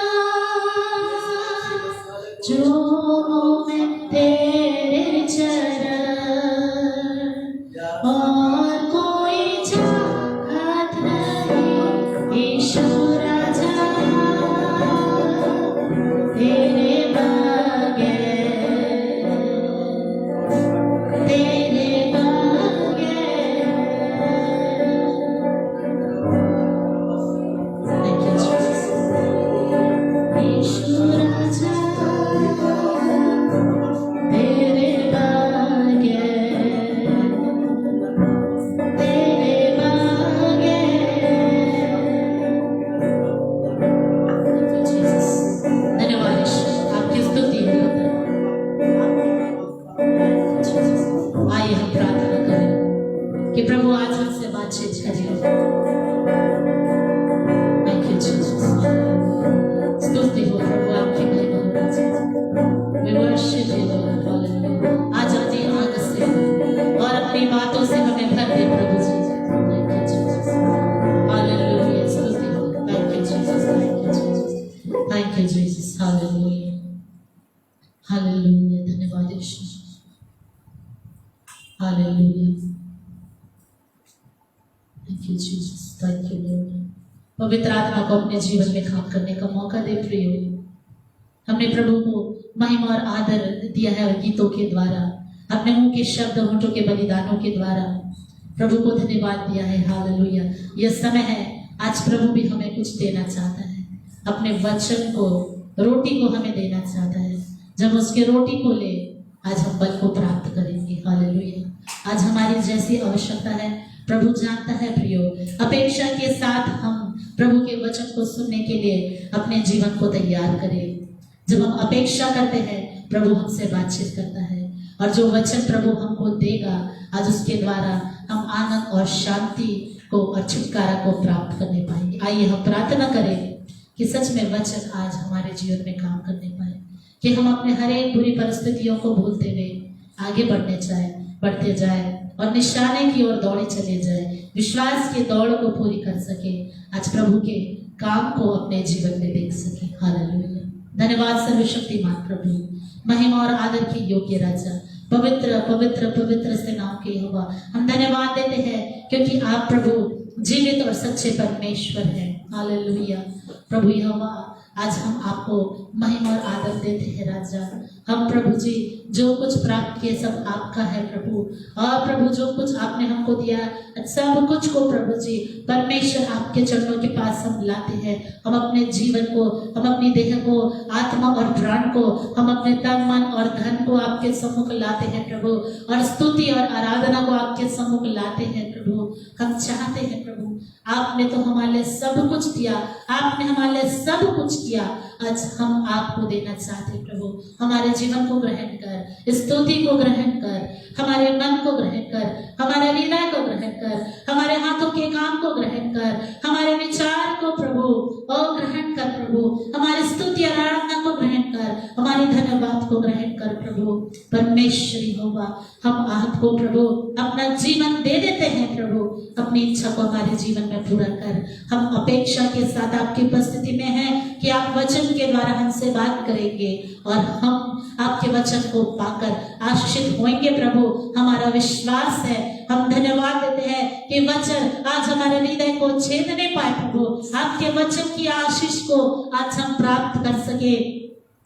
झूम तेरे चरण। और कोई चाहत नहीं यीशु राजा तेरे बगैर, तेरे बगैर। Thank you, Jesus. यीशु राजा तेरे बगैर, तेरे बगैर। Thank you, Jesus. धन्यवाद यीशु, आपकी स्तुति हो। आइए हम प्रार्थना करें कि प्रभु आज हमसे बातचीत करिए। Thank you, Jesus. स्तुति हो प्रभु आपकी महिमा हो राजा। We worship you, Lord. Hallelujah. आज अपनी आग से और अपनी बातों से हमें भर दे प्रभु जी। Thank you, Jesus. Hallelujah. स्तुति हो। Thank you, Jesus. Thank you, Jesus. Thank you, Jesus. Hallelujah. Hallelujah. धन्यवाद यीशु। Hallelujah. Thank you, Jesus. Thank you, Lord. पवित्र आत्मा को अपने जीवन में काम करने का मौका दे प्रियो। हमने प्रभु को महिमा और आदर दिया है और गीतों के द्वारा, अपने मुंह के शब्द, होठों के बलिदानों के द्वारा प्रभु को धन्यवाद दिया है। हालेलुया। यह समय है, आज प्रभु भी हमें कुछ देना चाहता है। अपने वचन को, रोटी को हमें देना चाहता है। जब उसके रोटी को ले, आज हम बल को प्राप्त करेंगे। हालेलुया। आज हमारी जैसी आवश्यकता है प्रभु जानता है प्रियो। अपेक्षा के साथ हम प्रभु के वचन को सुनने के लिए अपने जीवन को तैयार करें। जब हम अपेक्षा करते हैं, प्रभु हमसे बातचीत करता है, और जो वचन प्रभु हमको देगा, आज उसके द्वारा हम आनंद और शांति को और छुटकारा को प्राप्त करने पाएंगे। आइए हम प्रार्थना करें कि सच में वचन आज हमारे जीवन में काम करने पाए, कि हम अपने हर एक बुरी परिस्थितियों को भूलते हुए आगे बढ़ते जाए और निशाने की ओर दौड़े चले जाए, विश्वास की दौड़ को पूरी कर सके, आज प्रभु के काम को अपने जीवन में देख सके। हालेलुया। धन्यवाद सर्वशक्तिमान प्रभु, महिमा और आदर की योग्य राजा, पवित्र पवित्र पवित्र से नाम के यहोवा, हम धन्यवाद देते हैं क्योंकि आप प्रभु जीवित और सच्चे परमेश्वर हैं। हालेलुया। प्रभु यहोवा, आज हम आपको महिमा और आदर देते हैं राजा। हम प्रभु जी जो कुछ प्राप्त किए सब आपका है प्रभु, और प्रभु जो कुछ आपने हमको दिया सब कुछ को प्रभु जी परमेश्वर आपके चरणों के पास हम लाते हैं। हम अपने जीवन को, हम अपनी देह को, आत्मा और प्राण को, हम अपने तन मन और धन को आपके सम्मुख लाते हैं प्रभु, और स्तुति और आराधना को आपके सम्मुख लाते हैं प्रभु। हम चाहते हैं प्रभु, आपने तो हमारे लिए सब कुछ दिया, आपने हमारे लिए सब कुछ किया, आज हम आपको देना चाहते प्रभु। हमारे जीवन को ग्रहण कर, स्तुति को ग्रहण कर, हमारे मन को ग्रहण कर, हमारे हृदय को ग्रहण कर, हमारे हाथों के काम को ग्रहण कर, हमारे विचार को प्रभु और ग्रहण कर प्रभु, हमारी स्तुति आराधना को ग्रहण कर, हमारी धन्यवाद को ग्रहण कर प्रभु। परमेश्वरी होगा, हम आपको प्रभु अपना जीवन दे देते हैं प्रभु, अपना अपनी इच्छा को हमारे जीवन में पूरा कर। हम अपेक्षा के साथ आपकी उपस्थिति में हैं कि आप वचन के द्वारा हमसे बात करेंगे और हम आपके वचन को पाकर आशीषित होंगे। प्रभु, हमारा विश्वास है, हम धन्यवाद देते हैं कि वचन आज हमारे हृदय को छेदने पाए। प्रभु, आपके वचन की आशीष को आज हम प्राप्त कर सके,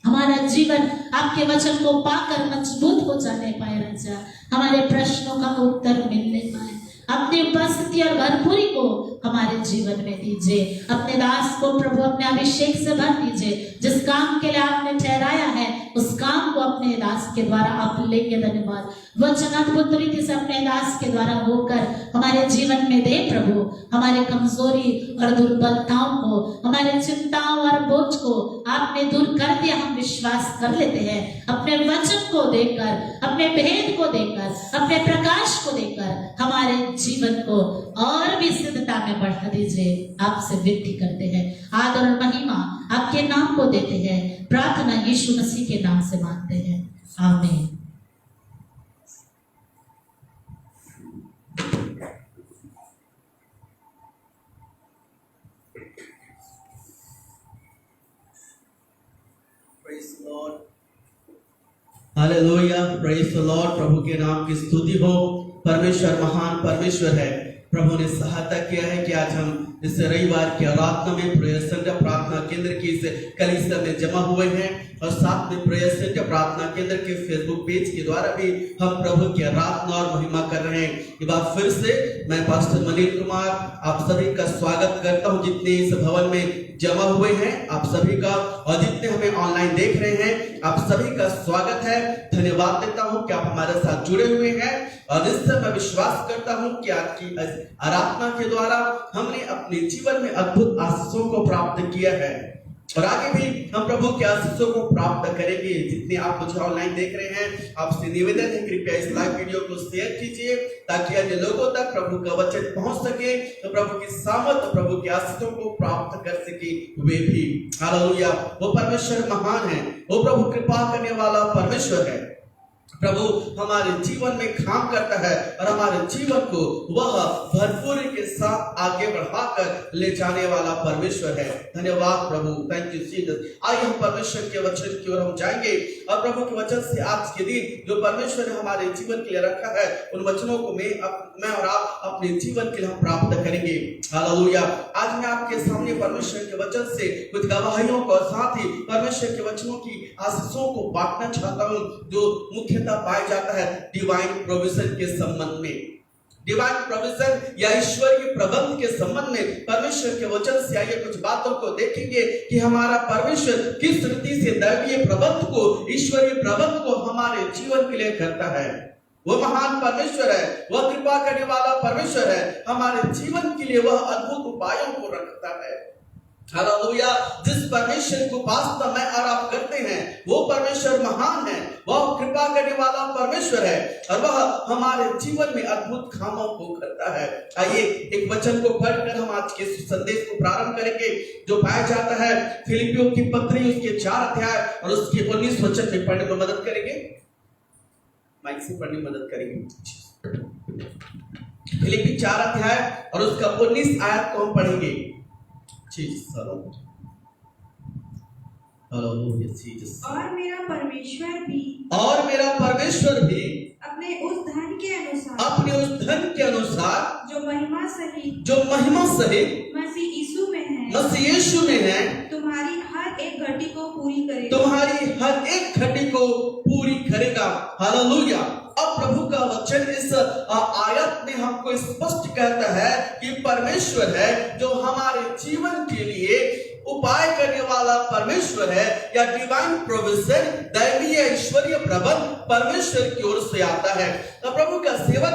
हमारा जीवन आपके वचन को पाकर मजबूत हो जाने पाए। राजा, हमारे प्रश्नों का उत्तर मिलने पाए। अपनी उपस्थिति और भरपूरी को हमारे जीवन में दीजिए। अपने दास को प्रभु अपने अभिषेक से भर दीजिए। जिस काम के लिए आपने ठहराया है उस काम को अपने दास के द्वारा आप लेंगे। धन्यवाद। वचन अद्भुत रीति से अपने दास के द्वारा होकर हमारे जीवन में दे। प्रभु, हमारे कमजोरी और दुर्बलताओं को, हमारे चिंताओं और बोझ को आपने दूर कर दिया। हम विश्वास कर लेते हैं। अपने वचन को देकर, अपने भेद को देकर, अपने प्रकाश को देकर हमारे जीवन को और भी सिद्धता में बढ़ा दीजिए। आपसे विनती करते हैं, आदर और महिमा आपके नाम को देते हैं। प्रार्थना यीशु मसीह के नाम से मांगते हैं, आमीन। Praise the Lord. Hallelujah, praise the Lord. प्रभु के नाम की स्तुति हो। परमेश्वर महान परमेश्वर है। प्रभु ने सहायता किया है कि आज हम इस रविवार की आराधना में प्रेयर सेंटर प्रार्थना केंद्र की इस कलीसिया में जमा हुए हैं और साथ में प्रेयर सेंटर प्रार्थना केंद्र के फेसबुक पेज के द्वारा भी हम प्रभु की आराधना और महिमा कर रहे हैं। एक बार फिर से मैं पास्टर मनीष कुमार आप सभी का स्वागत करता हूं, जितने इस भवन में जमा हुए हैं आप सभी का, और जितने हमें ऑनलाइन देख रहे हैं आप सभी का स्वागत है। धन्यवाद देता हूं कि आप हमारे साथ जुड़े हुए हैं और इससे मैं विश्वास करता हूं कि आज की आराधना के द्वारा हमने अपने जीवन में अद्भुत आशीषों को प्राप्त किया है और आगे भी हम प्रभु के आशीषों को प्राप्त करेंगे। जितने आप मुझे ऑनलाइन देख रहे हैं आपसे निवेदन है, कृपया इस लाइव वीडियो को शेयर कीजिए ताकि अन्य लोगों तक प्रभु का वचन पहुंच सके, तो प्रभु की सामर्थ प्रभु के आशीषों को प्राप्त कर सके वे भी। हालेलुया। वो परमेश्वर महान है, वो प्रभु कृपा करने वाला परमेश्वर है। प्रभु हमारे जीवन में काम करता है और हमारे जीवन को वह भरपूरी के साथ आगे बढ़ाकर ले जाने वाला परमेश्वर है। धन्यवाद प्रभु, थैंक यू जीसस। आइए हम परमेश्वर के वचन की ओर हम जाएंगे और प्रभु के वचन से आज के दिन जो परमेश्वर ने हमारे जीवन के लिए रखा है उन वचनों को मैं और आप अपने जीवन के लिए हम प्राप्त करेंगे। हालेलुया। आज मैं आपके सामने परमेश्वर के वचन से कुछ गवाहियों को साथ ही परमेश्वर के वचनों की आशीषों को बांटना चाहता हूँ जो मुख्यतः पाया जाता है डिवाइन प्रोविजन के संबंध में। डिवाइन प्रोविजन या ईश्वरीय प्रबंध के संबंध में परमेश्वर के वचन से आइए कुछ बातों को देखेंगे कि हमारा परमेश्वर किस रीति से दैवीय प्रबंध को, ईश्वरीय प्रबंध को हमारे जीवन के लिए करता है। वो महान परमेश्वर है, वह कृपा करने वाला परमेश्वर है। हमारे जीवन के लिए वह अद्भुत उपायों को रखता है। हालेलुया। जिस परमेश्वर को उपासना मैं और आप करते हैं वो परमेश्वर महान है, वह कृपा करने वाला परमेश्वर है और वह हमारे जीवन में अद्भुत कामों को करता है। आइए एक वचन को पढ़कर हम आज के संदेश को प्रारंभ करेंगे जो पाया जाता है फिलिपियों की पत्री उसके 4 अध्याय और उसके 19 वचन में पढ़ने में मदद करेंगे। माइक से पढ़ने में मदद करेंगे। फिलिपी 4 अध्याय और उसका 19 आयत को हम पढ़ेंगे। और मेरा परमेश्वर भी अपने उस धन के अनुसार जो महिमा सहित मसीह यीशु में है तुम्हारी हर एक घटी को पूरी करेगा। हालेलुया। अब प्रभु का वचन इस आयत में हमको स्पष्ट कहता है कि परमेश्वर है जो हमारे जीवन के लिए उपाय करने वाला परमेश्वर है या डिवाइन प्रोविजन दैवीय ईश्वरीय प्रबंध परमेश्वर की ओर से आता है। तो प्रभु का सेवक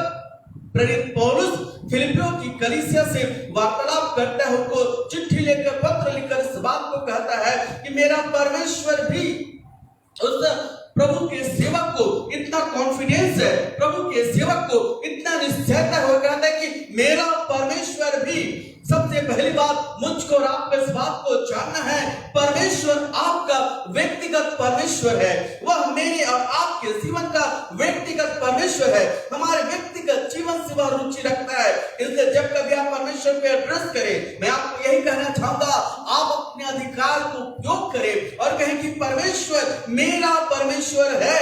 प्रेरित पौलुस फिलिपियों की कलीसिया से वार्तालाप करता है, उनको चिट्ठी लेकर पत्र लिखकर इस बात को कहता है कि मेरा परमेश्वर भी उस प्रभु के सेवक को इतना कॉन्फिडेंस है, प्रभु के सेवक को इतना निश्चयता हो जाता है कि मेरा परमेश्वर भी। सबसे पहली बात मुझको और आपको इस बात को जानना है, परमेश्वर आपका व्यक्तिगत परमेश्वर है। वह मेरे और आपके जीवन का व्यक्तिगत परमेश्वर है, हमारे व्यक्तिगत जीवन से वह रुचि रखता है। इसलिए जब कभी आप परमेश्वर को एड्रेस करें, मैं आपको यही कहना चाहूंगा, आप अपने अधिकार को उपयोग करें और कहें कि परमेश्वर मेरा परमेश्वर है।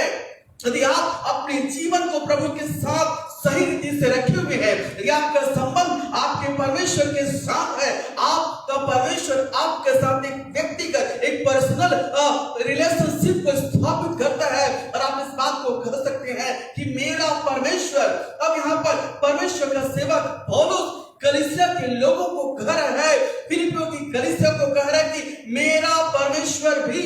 यदि आप अपने जीवन को प्रभु के साथ सही रीति से रखे हुए हैं, यदि आपका संबंध आपके परमेश्वर के साथ है, आपका परमेश्वर आपके साथ एक व्यक्तिगत, एक पर्सनल रिलेशनशिप को स्थापित करता है और आप इस बात को कह सकते हैं कि मेरा परमेश्वर। अब यहाँ पर परमेश्वर का सेवक पौलुस कलीसिया के लोगों को कह रहा है, फिलिपियों की कलीसिया को कह रहा है कि मेरा परमेश्वर भी।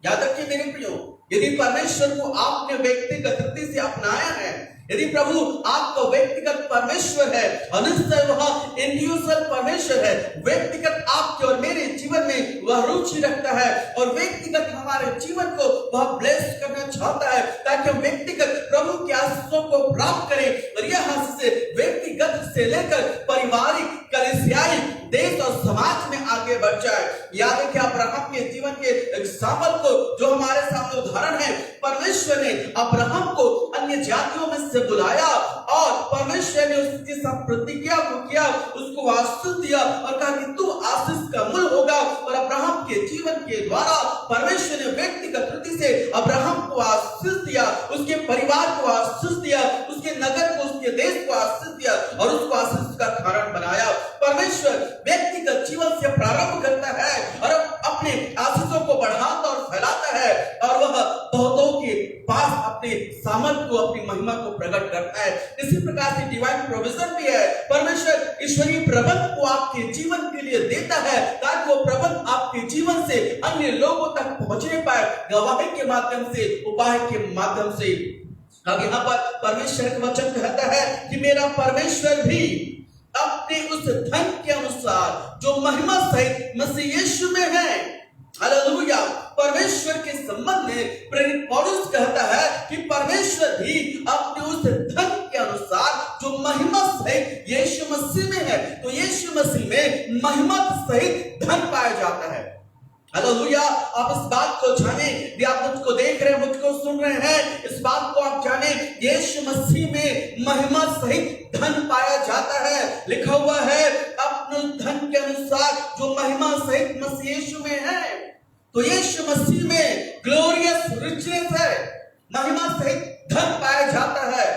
याद रखिए मेरे प्रियो, यदि परमेश्वर को आपने व्यक्तिगत रीति से अपनाया है, यदि प्रभु आपका व्यक्तिगत परमेश्वर है, निश्चय वह इंडिविजुअल परमेश्वर है, व्यक्तिगत आपके और मेरे जीवन में वह रुचि रखता है और व्यक्तिगत हमारे जीवन को वह ब्लेस करना चाहता है, ताकि हम व्यक्तिगत प्रभु के आशीषों को प्राप्त करें और यह से व्यक्तिगत से लेकर पारिवारिक, कलीसियाई, देश और समाज में आगे बढ़ जाए। याद है कि अब्राहम के जीवन के एग्जाम्पल को जो हमारे सामने उदाहरण है, परमेश्वर ने अब्राहम को अन्य जातियों में से बुलाया और परमेश्वर ने उसके साथ प्रतिज्ञा को किया, उसको आशीष दिया और कहा कि तू आशीष का मूल होगा। और अब्राहम के जीवन के द्वारा परमेश्वर ने व्यक्तिगत रीति से अब्राहम को आशीष दिया, उसके परिवार को आशीष दिया, उसके नगर को, उसके देश को आशीष दिया और उसको आशीष का कारण बनाया। परमेश्वर व्यक्तिगत जीवन से प्रारंभ करता है और अपने आशीषों को बढ़ाता और फैलाता है और वह बहुतों के पास अपने सामर्थ को, अपनी महिमा को प्रकट करता है। इसी प्रकार से डिवाइन प्रोविजन भी है, परमेश्वर ईश्वरीय प्रबंध को आपके जीवन के लिए देता है ताकि वो प्रबंध आपके जीवन से अन्य लोगों तक पहुंचने पाए, गवाही के माध्यम से, उपाय के माध्यम से। अब यहाँ पर परमेश्वर का वचन कहता है कि मेरा परमेश्वर भी अपने उस धन के अनुसार जो महिमा सहित मसीह यीशु में है, हालेलुया। परमेश्वर के संबंध में प्रेरित पौलुस कहता है कि परमेश्वर भी अपने उस धन के अनुसार जो महिमा सहित यीशु मसीह में है, तो यीशु मसीह में महिमा सहित धन पाया जाता है। हालेलुया। आप इस बात को जाने, यदि आप मुझको देख रहे हैं, मुझको सुन रहे हैं, इस बात को आप जाने, यीशु मसीह में महिमा सहित धन पाया जाता है। लिखा हुआ है अपने धन के अनुसार जो महिमा सहित मसीह यीशु में है, तो यीशु मसीह में ग्लोरियस रिचनेस है, महिमा सहित धन पाया जाता है।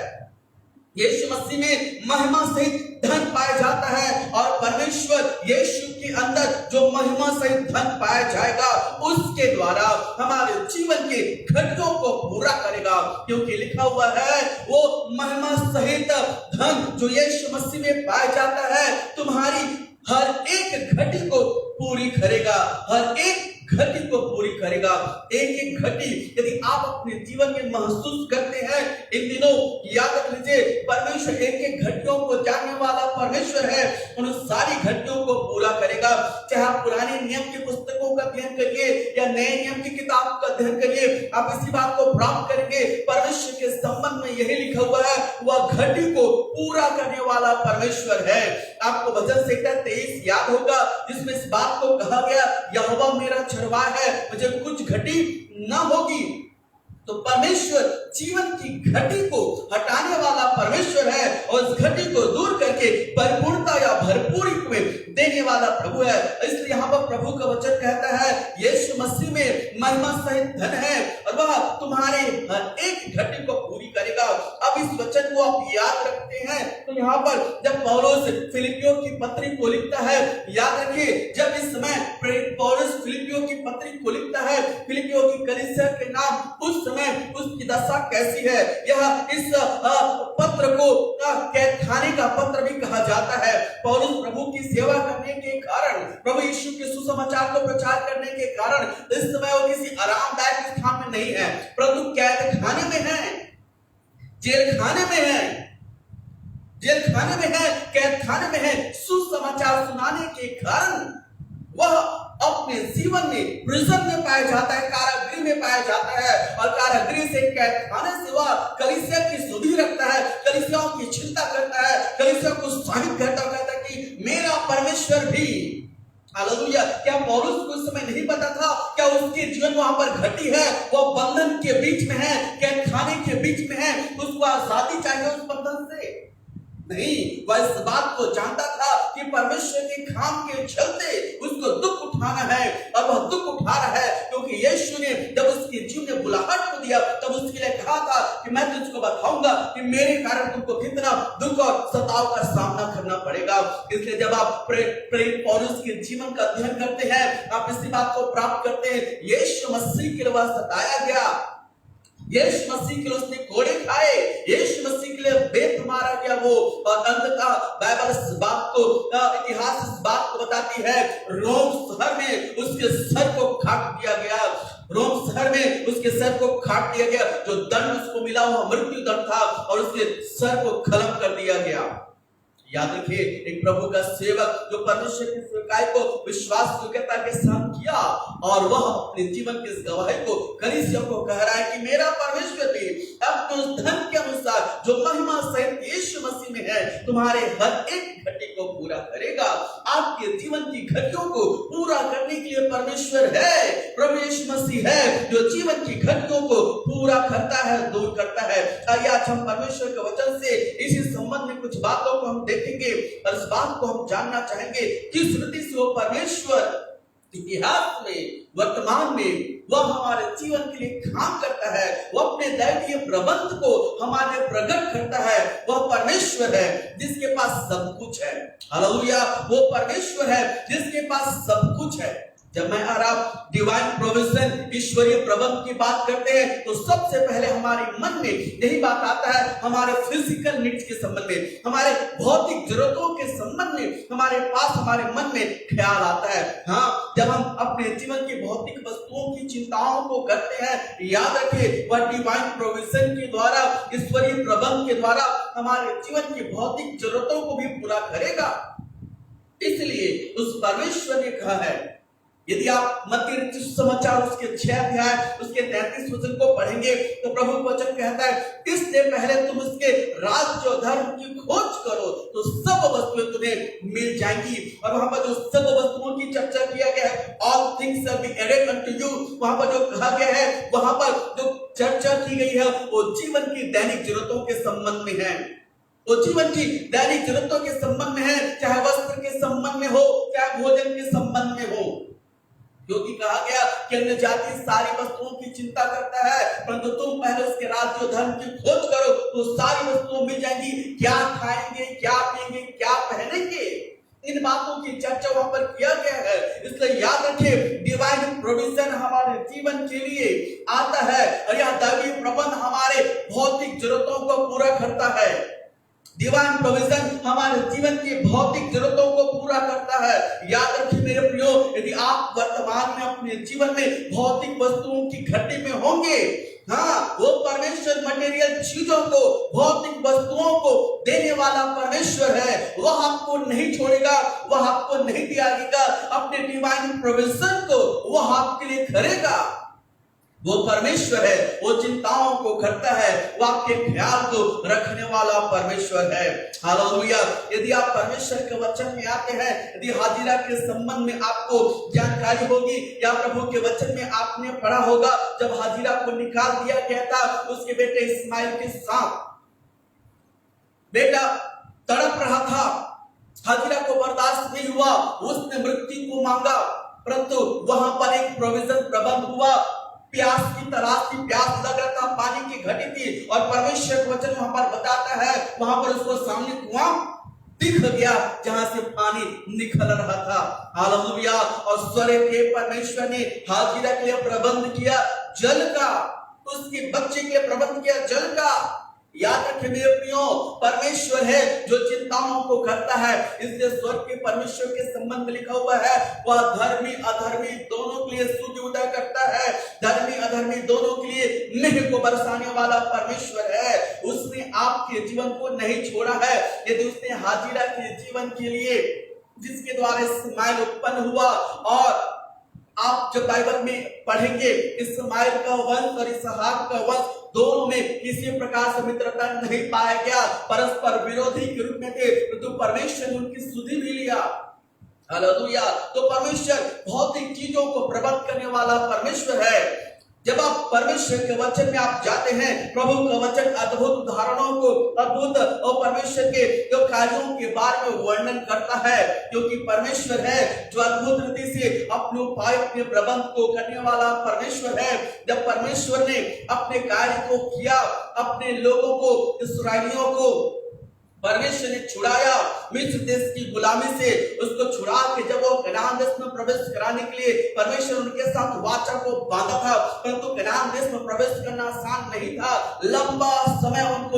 यीशु मसीह में महिमा सहित धन पाया जाता है और परमेश्वर यीशु के अंदर जो महिमा सहित धन पाया जाएगा, उसके द्वारा हमारे जीवन के घटियों को पूरा करेगा, क्योंकि लिखा हुआ है वो महिमा सहित धन जो यीशु मसीह में पाया जाता है तुम्हारी हर एक घटी को पूरी करेगा, हर एक घटी को पूरी करेगा। एक एक घटी यदि आप अपने जीवन में महसूस करते हैं, इन दिनों याद रख लीजिए, परमेश्वर एक एक घटियों को जानने वाला परमेश्वर है, उन सारी घटियों को पूरा करेगा। चाहे आप पुराने नियम की पुस्तकों का अध्ययन करिए या नए नियम की किताब का अध्ययन करिए, आप इसी बात को प्राप्त करेंगे। परमेश्वर के संबंध में यही लिखा हुआ है, वह घटी को पूरा करने वाला परमेश्वर है। आपको भजन संहिता 23 याद होगा, जिसमें इस बात को कहा गया, यहोवा मेरा चरवाहा है, मुझे कुछ घटी न होगी। तो परमेश्वर जीवन की घटी को हटाने वाला परमेश्वर है और उस घटी को दूर करके परिपूर्णता या भरपूरी में देने वाला प्रभु है। इसलिए यहाँ पर प्रभु का वचन कहता है यीशु मसीह में महिमा सहित धन है और वह तुम्हारे हर एक घटी को पूरी करेगा। अब इस वचन को आप याद रखते हैं तो यहाँ पर जब पौलुस फिलिपियों की पत्री को लिखता है, याद रखिए जब इस समय प्रेरित पौलुस फिलिपियों की पत्री को लिखता है, फिलिपियों की कलीसिया के नाम उस समय उसकी दशा कैसी है, यह इस पत्र को कैदखाने का पत्र भी कहा जाता है। पौलुस प्रभु की सेवा करने के कारण, प्रभु यीशु के सुसमाचार को प्रचार करने के कारण इस समय वो किसी आरामदायक स्थान में नहीं है, परंतु कैदखाने में है, जेल खाने में है, जेल खाने में है, कैद खाने में है। सुसमाचार सुनाने के कारण वह अपने जीवन में प्रिजन में पाया जाता है, कारागृह में पाया जाता है और कारागृह से कैद खाने से वह कलीसिया की सुधि रखता है, कलीसियाओं की चिंता करता है, कलीसिया को उत्साहित करता है, कहता है कि मेरा परमेश्वर भी। हालेलुया। क्या पौलुस को उस समय नहीं पता था? क्या उसके जीवन वहां पर घटी है? वह बंधन के बीच में है, क्या खाने के बीच में है, उसको आजादी चाहिए उस बंधन से? नहीं, वह इस बात को जानता था कि परमेश्वर के काम के चलते उसको दुख उठाना है, और वह दुख उठा रहा है क्योंकि यीशु ने जब उसके जीवन में बुलाहट को दिया तब उसके लिए कहा था कि मैं तुझको बताऊंगा कि मेरे कारण तुमको कितना दुख और सताव का सामना करना पड़ेगा। इसलिए जब आप प्रेम पौलुस के जीवन का अध्ययन करते हैं, आप इसी बात को प्राप्त करते हैं। यीशु मसीह के लिए वह सताया गया, यीशु मसीह के लिए उसने कोड़े खाए, यीशु मसीह के लिए बेत मारा गया वो। और अंततः बाइबल इस बात को, इतिहास इस बात को बताती है, रोम शहर में उसके सर को काट दिया गया। रोम शहर में उसके सर को काट दिया गया। जो दंड उसको मिला वो मृत्यु दंड था, और उसके सर को खत्म कर दिया गया। याद रखिए, एक प्रभु का सेवक जो परमेश्वर की सेवकाई को विश्वास योग्यता के साथ किया, और वह अपने जीवन की इस गवाही को कलीसिया को कह रहा है कि मेरा परमेश्वर भी अपने उस धन के अनुसार जो महिमा सहित यीशु मसीह में है, तुम्हारे हर एक घटी को पूरा करेगा। आपके जीवन की घटियों को पूरा करने के लिए परमेश्वर है, प्रभु यीशु मसीह है जो जीवन की घटियों को पूरा करता है, दूर करता है। आइए आज हम परमेश्वर के वचन से इसी संबंध में कुछ बातों को हम देखेंगे, और इस बात को हम जानना चाहेंगे कि रीति से वो परमेश्वर इतिहास में, वर्तमान में वह हमारे जीवन के लिए काम करता है, वह अपने दैवीय प्रबंध को हमारे प्रकट करता है। वह परमेश्वर है जिसके पास सब कुछ है। हालेलुया। वो परमेश्वर है जिसके पास सब कुछ है। जब मैं और आप डिवाइन प्रोविजन, ईश्वरीय प्रबंध की बात करते हैं, तो सबसे पहले हमारे मन में यही बात आता है, हमारे फिजिकल नीड्स के संबंध में, हमारे भौतिक जरूरतों के संबंध में हमारे पास, हमारे मन में ख्याल आता है। हाँ, जब हम अपने जीवन की भौतिक वस्तुओं की चिंताओं को करते हैं, याद रखिए वह डिवाइन प्रोविजन के द्वारा, ईश्वरीय प्रबंध के द्वारा हमारे जीवन की भौतिक जरूरतों को भी पूरा करेगा। इसलिए उस परमेश्वर ने कहा है, यदि आप मत्ती रचित सुसमाचार उसके 6 अध्याय उसके 33 वचन को पढ़ेंगे, तो प्रभु वचन कहता है, इससे पहले तुम उसके राज्य और धर्म की खोज करो तो सब वस्तुएं तुम्हें मिल जाएंगी। और वहां पर जो सब वस्तुओं की चर्चा किया गया है, all things shall be added unto you, वहां पर जो कहा गया है, वहां पर जो चर्चा की गई है, वो जीवन की दैनिक जरूरतों के संबंध में है। वो जीवन की दैनिक जरूरतों के संबंध में है, चाहे वस्त्र के संबंध में हो, चाहे भोजन के संबंध में हो। क्योंकि कहा गया कि अन्य जाति सारी वस्तुओं की चिंता करता है, परंतु तुम पहले उसके राज्य और धर्म की खोज करो तो सारी वस्तुएं मिल जाएंगी। क्या खाएंगे, क्या पिएंगे, क्या पहनेंगे, इन बातों की चर्चा वहां पर किया गया है। इसलिए याद रखिए, डिवाइन प्रोविजन हमारे जीवन के लिए आता है, और यह दैवीय प्रबंध हमारे भौतिक जरूरतों को पूरा करता है। डिवाइन प्रोविजन हमारे जीवन की भौतिक जरूरतों को पूरा करता है। याद रखिए मेरे प्रियो, यदि आप वर्तमान में अपने जीवन में भौतिक वस्तुओं की घटी में होंगे, हाँ, वो परमेश्वर मटेरियल चीजों को, भौतिक वस्तुओं को देने वाला परमेश्वर है। वह आपको नहीं छोड़ेगा, वह आपको नहीं त्यागेगा। अपने डिवाइन प्रोविजन को वह आपके लिए करेगा। वो परमेश्वर है, वो चिंताओं को करता है, वो आपके ख्याल को रखने वाला परमेश्वर है। हालेलुया। यदि आप परमेश्वर के वचन में आते हैं, यदि हाजिरा के संबंध में आपको जानकारी होगी, या प्रभु के वचन में आपने पढ़ा होगा, जब हाजिरा को निकाल दिया गया था, उसके बेटे इस्माइल के साथ बेटा तड़प रहा था, हाजिरा को बर्दाश्त नहीं हुआ, उसने मृत्यु को मांगा, परंतु वहां पर एक प्रोविजन प्रबंध हुआ। प्यास की तलाश थी, प्यास लग रहा था, पानी की घटी थी, और परमेश्वर का वचन वहां पर बताता है, वहां पर उसको सामने कुआं दिख गया जहां से पानी निकल रहा था। हालेलुया। और स्वर्ग के परमेश्वर ने हाजिरा के लिए प्रबंध किया जल का, उसके बच्चे के लिए प्रबंध किया जल का। याद रखिए मेरे प्रियो, परमेश्वर है जो चिंताओं को करता है। इसलिए स्वर्ग के परमेश्वर के संबंध में लिखा हुआ है, वह धर्मी अधर्मी दोनों के लिए सूर्य उदय करता है। धर्मी अधर्मी दोनों के लिए मेघ को बरसाने वाला परमेश्वर है। उसने आपके जीवन को नहीं छोड़ा है। यदि उसने हाजिरा के जीवन के लिए, जिसके द्वारा इस्माइल उत्पन्न हुआ और आप जब बाइबल में पढ़ेंगे इस्माइल का वंश और इसहाक का वंश दोनों में किसी प्रकार से मित्रता नहीं पाया गया, परस्पर विरोधी के रूप में थे, तो परमेश्वर ने उनकी सुधि भी लिया। हालेलुया। तो परमेश्वर भौतिक चीजों को प्रबंध करने वाला परमेश्वर है। जब आप परमेश्वर के वचन में आप जाते हैं, प्रभु का वचन अद्भुत उदाहरणों को, अद्भुत और परमेश्वर के जो कार्यों के बारे में वर्णन करता है, क्योंकि परमेश्वर है जो अद्भुत रीति से अपने उपाय के प्रबंध को करने वाला परमेश्वर है। जब परमेश्वर ने अपने कार्य को किया, अपने लोगों को, इस्राएलियों को परमेश्वर ने छुड़ाया मिस्र देश की गुलामी से, उसको छुड़ा के जब वो कनान देश में प्रवेश कराने के लिए परमेश्वर उनके साथ वाचा को बांधा था, परंतु कनान देश में प्रवेश करना आसान नहीं था। लंबा समय उनको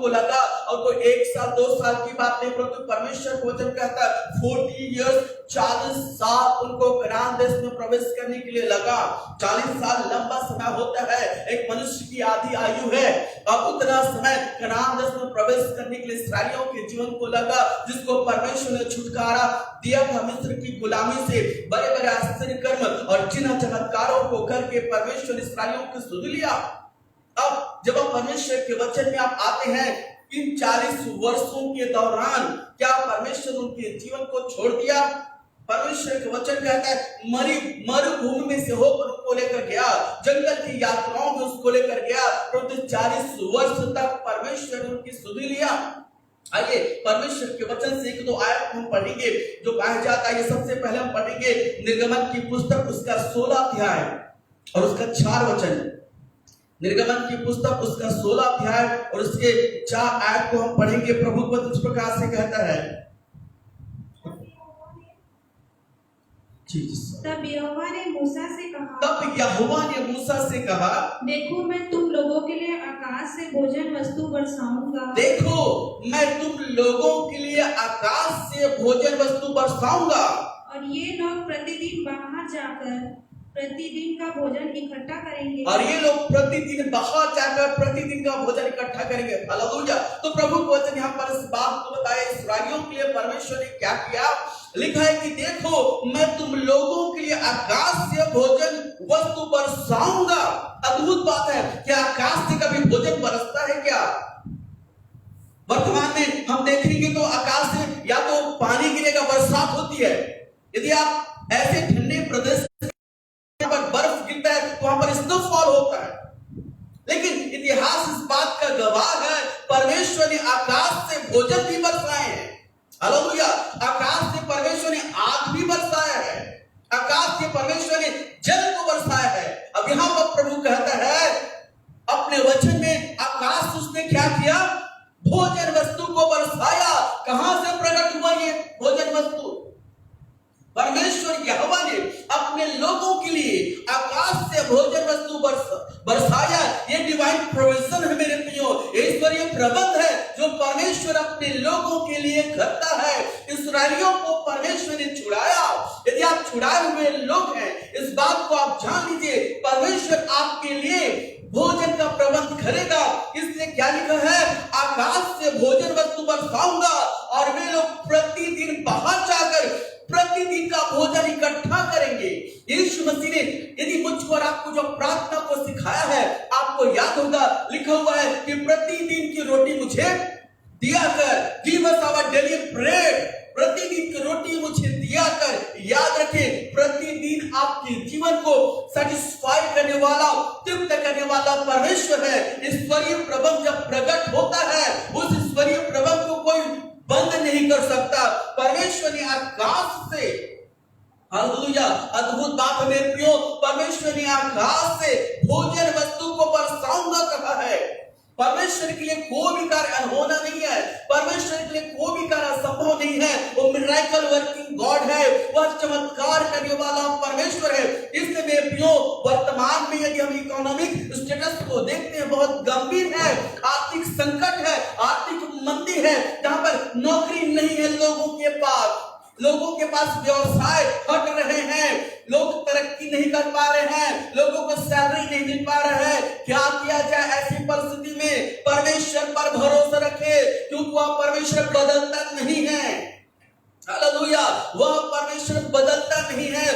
लगा और कोई 1 साल 2 साल की बात नहीं, परंतु परमेश्वर को वचन कहता है 40 इयर्स 40 साल उनको कनान देश में प्रवेश करने के लिए लगा। 40 साल लंबा समय होता है, एक मनुष्य की आधी आयु है। अब उतना समय कनान देश में प्रवेश करने के लिए इस्राएलियों के जीवन को लगा, जिसको परमेश्वर ने छुटकारा दिया था मिस्र की गुलामी से। बड़े बड़े आश्चर्य कर्म और चिन्ह चमत्कारों को करके परमेश्वर इस्राएलियों को सुध लिया। अब जब आप परमेश्वर के वचन में आप आते हैं, इन 40 वर्षों के दौरान क्या परमेश्वर उनके जीवन को छोड़ दिया? परमेश्वर के वचन कहता है मरुभूमि में से होकर उसको लेकर गया, जंगल की यात्राओं में उसको लेकर गया, परंतु 40 वर्ष तक परमेश्वर ने उनकी सुधि लिया। आइए परमेश्वर के वचन से 1-2 आयत हम पढ़ेंगे जो कहा जाता है। ये सबसे पहले हम पढ़ेंगे निर्गमन की पुस्तक उसका 16 अध्याय और उसका 4 वचन। निर्गमन की पुस्तक उसका 16 अध्याय और उसके 4 आयत को हम पढ़ेंगे। प्रभु पद इस प्रकार से कहता है, तब यहोवा ने मूसा से कहा, देखो मैं तुम लोगों के लिए आकाश से भोजन वस्तु बरसाऊंगा। देखो मैं तुम लोगों के लिए आकाश से भोजन वस्तु बरसाऊंगा, और ये लोग प्रतिदिन बाहर जाकर प्रतिदिन का भोजन इकट्ठा करेंगे। प्रतिदिन का भोजन इकट्ठा करेंगे। हालेलुया। तो प्रभु को वचन यहाँ पर इस बात को बताया, इस्राएलियों के लिए परमेश्वर ने क्या किया। लिखा है कि देखो मैं तुम लोगों के लिए आकाश से भोजन वस्तु बरसाऊंगा। अद्भुत बात है कि आकाश से कभी भोजन बरसता है क्या? वर्तमान में हम देखेंगे तो आकाश से या तो पानी गिरेगा, बरसात होती है। यदि आप ऐसे ठंडे प्रदेश पर बर्फ गिरता है तो वहां पर स्नोफॉल होता है, लेकिन इतिहास इस बात का गवाह है, परमेश्वर ने आकाश से भोजन भी बरसाए हैं। हालेलुया। आकाश से परमेश्वर ने आग भी बरसाया है, आकाश से परमेश्वर ने जल को बरसाया है। अब यहां पर प्रभु कहता है अपने वचन में, आकाश उसने क्या किया? भोजन वस्तु को बरसाया। कहां से प्रकट हुआ ये भोजन वस्तु? परमेश्वर यहोवा ने अपने लोगों के लिए आकाश से भोजन वस्तु बरसाया। ये डिवाइन प्रोविजन है मेरे प्रियो, ईश्वरीय प्रबंध है जो परमेश्वर अपने लोगों के लिए करता है। इस्राएलियों को परमेश्वर ने छुड़ाया। यदि आप छुड़ाए हुए लोग हैं, इस बात को आप जान लीजिए, परमेश्वर आपके लिए भोजन का प्रबंध करेगा। इसलिए क्या लिखा है? आकाश से भोजन वस्तु बरसाऊंगा और वे लोग प्रतिदिन बाहर जाकर प्रतिदिन का भोजन इकट्ठा करेंगे। यीशु मसीह ने यदि मुझको और आपको जो प्रार्थना को सिखाया है, आपको याद होगा, लिखा हुआ है कि प्रतिदिन की रोटी मुझे दिया कर, give us our daily bread. प्रतिदिन की रोटी मुझे दिया कर। याद रखें, प्रतिदिन आपके जीवन को सेटिस्फाई करने वाला, तृप्त करने वाला परमेश्वर है। ईश्वरीय प्रबंध जब प्रकट होता है, उस ईश्वरीय प्रबंध को कोई बंद नहीं कर सकता। परमेश्वर ने आकाश से, हालेलुया, अद्भुत बात है मेरे प्रियो, परमेश्वर ने आकाश से भोजन वस्तु को बरसाऊंगा कहा है। परमेश्वर के लिए कोई भी कार्य अनहोना नहीं है, परमेश्वर के लिए कोई भी कार्य असंभव नहीं है। वो मिरेकल वर्किंग गॉड है, वह चमत्कार करने वाला परमेश्वर है। इसलिए मेरे प्रियो, वर्तमान में यदि हम इकोनॉमिक स्टेटस को देखते हैं, बहुत गंभीर है, आर्थिक संकट है, आर्थिक मंदी है, जहां पर नौकरी नहीं है लोगों के पास व्यवसाय हट रहे हैं, लोग तरक्की नहीं कर पा रहे हैं, लोगों को सैलरी नहीं मिल पा रहा है। क्या किया जाए ऐसी परिस्थिति में? परमेश्वर पर भरोसा रखे, क्योंकि वह परमेश्वर बदलता नहीं है। हालेलुया। वह परमेश्वर बदलता नहीं है,